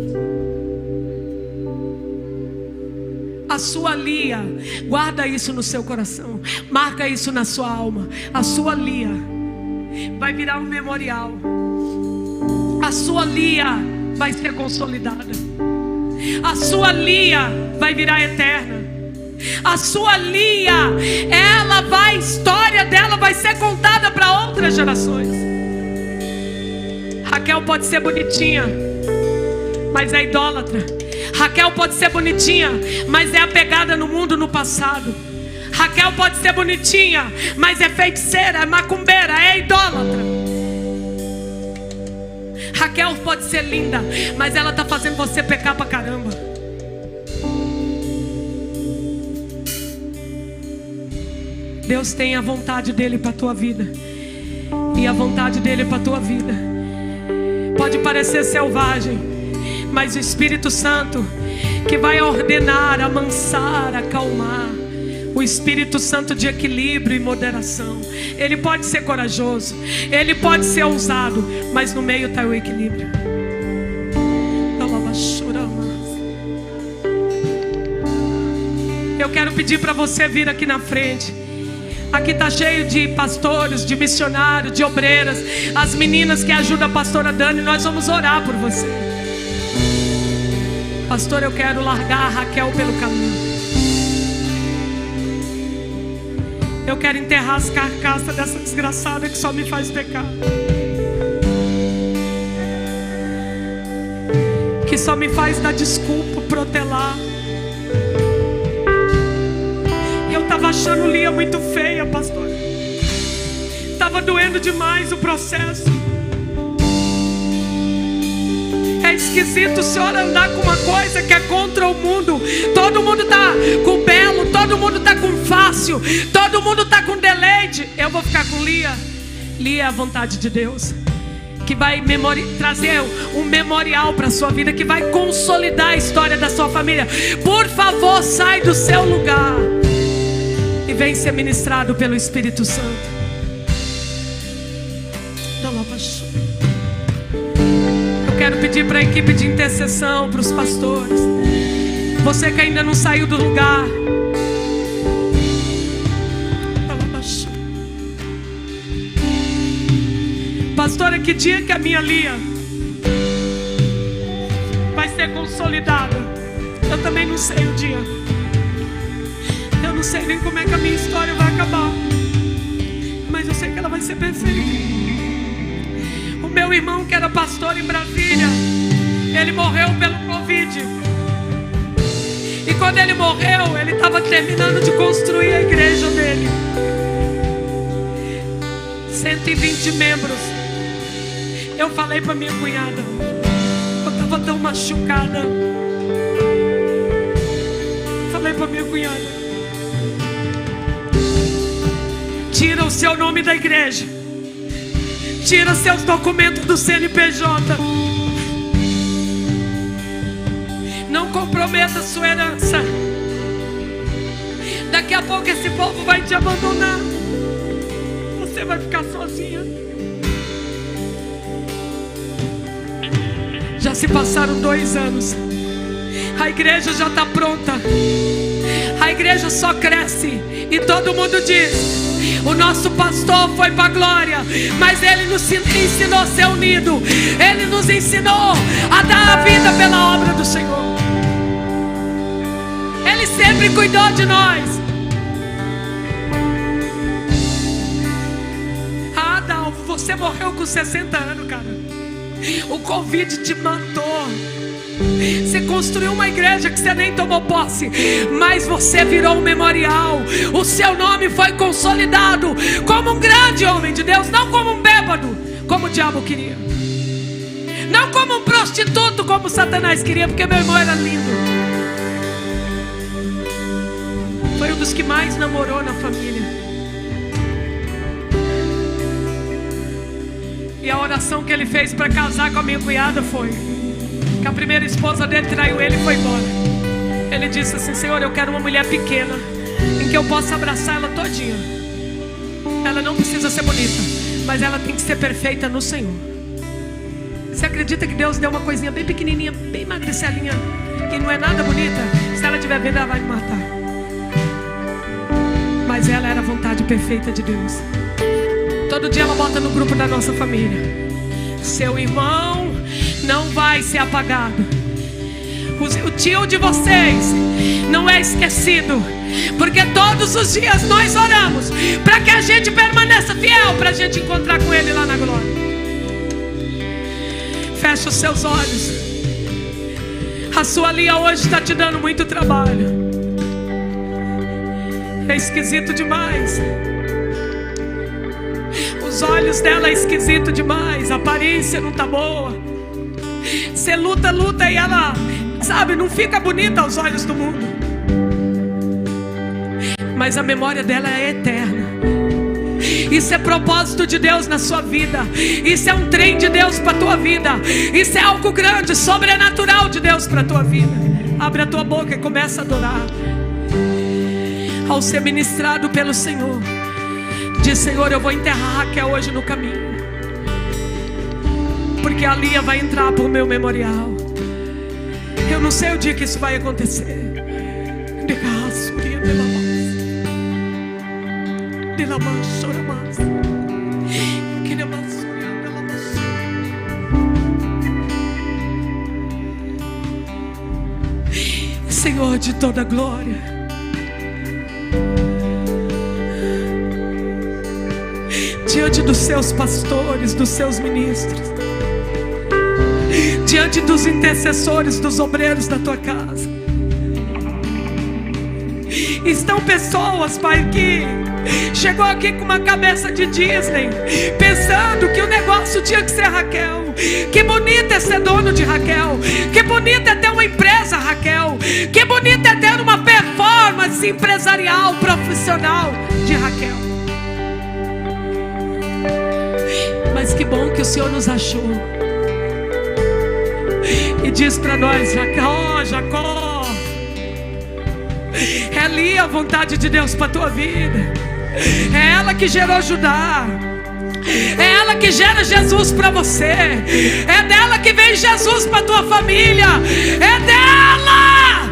B: A sua Lia, guarda isso no seu coração, marca isso na sua alma. A sua Lia vai virar um memorial. A sua Lia vai ser consolidada. A sua Lia vai virar eterna. A sua Lia, a história dela vai ser contada para outras gerações. Raquel pode ser bonitinha, mas é idólatra. Raquel pode ser bonitinha, mas é apegada no mundo, no passado. Raquel pode ser bonitinha, mas é feiticeira, é macumbeira, é idólatra. Raquel pode ser linda, mas ela está fazendo você pecar pra caramba. Deus tem a vontade dele para a tua vida. E a vontade dele para a tua vida pode parecer selvagem, mas o Espírito Santo que vai ordenar, amansar, acalmar. O Espírito Santo de equilíbrio e moderação. Ele pode ser corajoso, ele pode ser ousado, mas no meio está o equilíbrio. Eu quero pedir para você vir aqui na frente. Aqui está cheio de pastores, de missionários, de obreiras. As meninas que ajudam a pastora Dani, nós vamos orar por você. Pastor, eu quero largar a Raquel pelo caminho. Eu quero enterrar as carcaças dessa desgraçada que só me faz pecar, que só me faz dar desculpa, protelar. Eu estava achando Lia muito feia, pastor. Estava doendo demais o processo. É esquisito o senhor andar com uma coisa que é contra o mundo. Todo mundo está com belo, todo mundo está com fácil, todo mundo está com deleite. Eu vou ficar com Lia. Lia é a vontade de Deus, que vai trazer um memorial para a sua vida, que vai consolidar a história da sua família. Por favor, sai do seu lugar e vem ser ministrado pelo Espírito Santo. Eu quero pedir para a equipe de intercessão, para os pastores, você que ainda não saiu do lugar, pastora, que dia que a minha Lia vai ser consolidada? Eu também não sei o dia. Eu não sei nem como é que a minha história vai acabar, mas eu sei que ela vai ser perfeita. O meu irmão, que era pastor em Brasília, ele morreu pelo Covid. E quando ele morreu, ele estava terminando de construir a igreja dele. 120 membros. Eu falei para minha cunhada, eu estava tão machucada. Falei para minha cunhada: tira o seu nome da igreja, tira seus documentos do CNPJ, não comprometa sua herança. Daqui a pouco esse povo vai te abandonar. Você vai ficar sozinha. Já se passaram 2 anos. A igreja já está pronta. A igreja só cresce. E todo mundo diz: o nosso pastor foi para a glória, mas ele nos ensinou a ser unido. Ele nos ensinou a dar a vida pela obra do Senhor. Ele sempre cuidou de nós. Ah, Adalvo, você morreu com 60 anos, cara. O Covid te matou. Você construiu uma igreja que você nem tomou posse, mas você virou um memorial. O seu nome foi consolidado como um grande homem de Deus, não como um bêbado, como o diabo queria, não como um prostituto, como Satanás queria, porque meu irmão era lindo. Foi um dos que mais namorou na família. E a oração que ele fez para casar com a minha cunhada foi que a primeira esposa dele traiu ele e foi embora. Ele disse assim: Senhor, eu quero uma mulher pequena em que eu possa abraçar ela todinha. Ela não precisa ser bonita, mas ela tem que ser perfeita no Senhor. Você acredita que Deus deu uma coisinha bem pequenininha, bem magricelinha, que não é nada bonita? Se ela estiver vendo, ela vai me matar. Mas ela era a vontade perfeita de Deus. Todo dia ela bota no grupo da nossa família: seu irmão não vai ser apagado. O tio de vocês não é esquecido. Porque todos os dias nós oramos para que a gente permaneça fiel, para a gente encontrar com Ele lá na glória. Fecha os seus olhos. A sua Lia hoje está te dando muito trabalho. É esquisito demais. Os olhos dela é esquisito demais. A aparência não tá boa. Você luta e ela, sabe, não fica bonita aos olhos do mundo. Mas a memória dela é eterna. Isso é propósito de Deus na sua vida. Isso é um trem de Deus para a tua vida. Isso é algo grande, sobrenatural de Deus para a tua vida. Abre a tua boca e começa a adorar. Ao ser ministrado pelo Senhor, diz: Senhor, eu vou enterrar Raquel hoje no caminho, porque a Lia vai entrar para o meu memorial. Eu não sei o dia que isso vai acontecer. Senhor de toda glória. Diante dos seus pastores, dos seus ministros, diante dos intercessores, dos obreiros da tua casa, estão pessoas, Pai, que chegou aqui com uma cabeça de Disney, pensando que o negócio tinha que ser Raquel. Que bonito é ser dono de Raquel. Que bonito é ter uma empresa, Raquel. Que bonito é ter uma performance empresarial, profissional de Raquel. Mas que bom que o Senhor nos achou e diz para nós: Jacó, Jacó, é ali a vontade de Deus para a tua vida. É ela que gerou Judá. É ela que gera Jesus para você. É dela que vem Jesus para a tua família. É dela.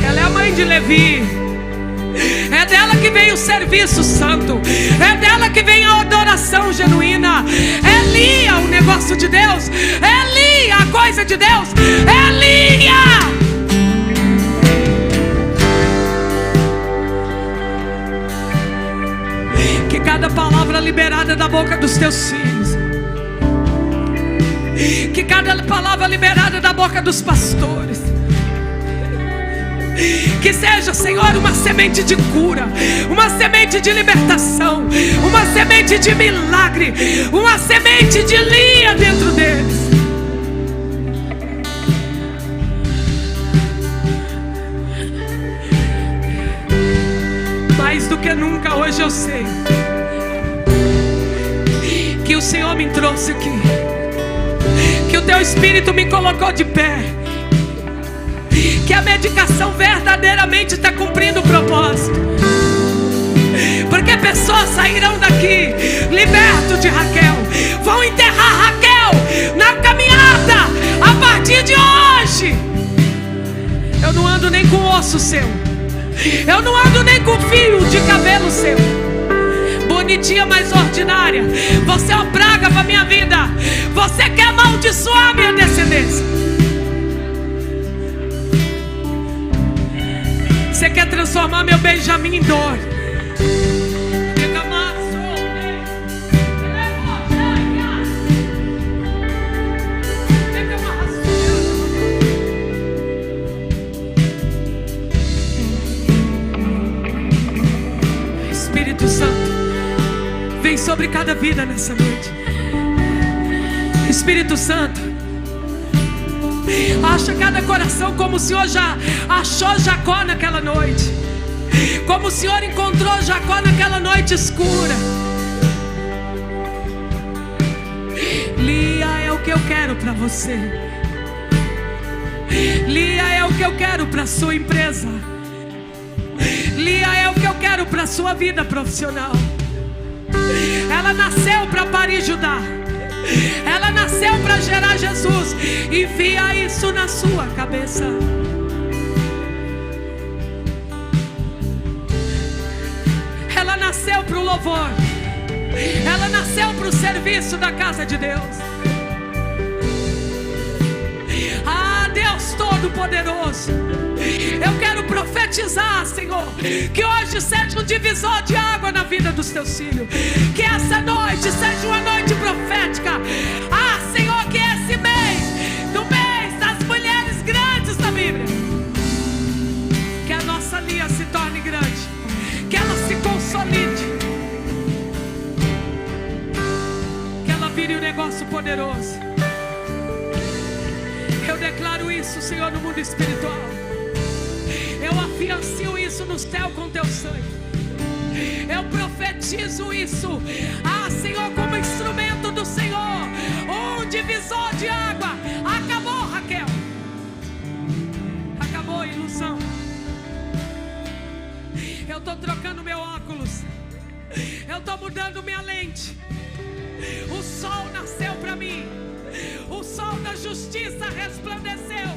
B: Ela é a mãe de Levi. É dela que vem o serviço santo. É dela que vem a adoração genuína. É Lia o negócio de Deus. É Lia a coisa de Deus. É Lia. Que cada palavra liberada da boca dos teus filhos, que cada palavra liberada da boca dos pastores, que seja, Senhor, uma semente de cura, uma semente de libertação, uma semente de milagre, uma semente de Lia dentro deles. Mais do que nunca hoje eu sei que o Senhor me trouxe aqui, que o teu Espírito me colocou de pé, que a medicação verdadeiramente está cumprindo o propósito, porque pessoas sairão daqui libertos de Raquel, vão enterrar Raquel na caminhada a partir de hoje. Eu não ando nem com osso seu, eu não ando nem com fio de cabelo seu. Bonitinha, mas ordinária, você é uma praga para minha vida. Você quer amaldiçoar minha descendência. Você quer transformar meu Benjamim em dor. Espírito Santo, vem sobre cada vida nessa noite. Espírito Santo, acha cada coração como o Senhor já achou Jacó naquela noite, como o Senhor encontrou Jacó naquela noite escura. Lia é o que eu quero para você. Lia é o que eu quero para a sua empresa. Lia é o que eu quero para a sua vida profissional. Ela nasceu para parir Judá. Ela nasceu para gerar Jesus. Enfia isso na sua cabeça. Ela nasceu para o louvor. Ela nasceu para o serviço da casa de Deus. Ah, Deus Todo-Poderoso, eu quero profetizar, Senhor, que hoje seja um divisor de água na vida dos teus filhos. Que essa noite seja uma noite profética. Ah, Senhor, que esse mês, no mês das mulheres grandes da Bíblia, que a nossa Lia se torne grande, que ela se consolide, que ela vire um negócio poderoso. Eu declaro isso, Senhor, no mundo espiritual. Eu afiancio isso no céu com teu sangue. Eu profetizo isso, ah, Senhor, como instrumento do Senhor. Um divisor de água. Acabou, Raquel. Acabou a ilusão. Eu estou trocando meu óculos. Eu estou mudando minha lente. O sol nasceu para mim. O sol da justiça resplandeceu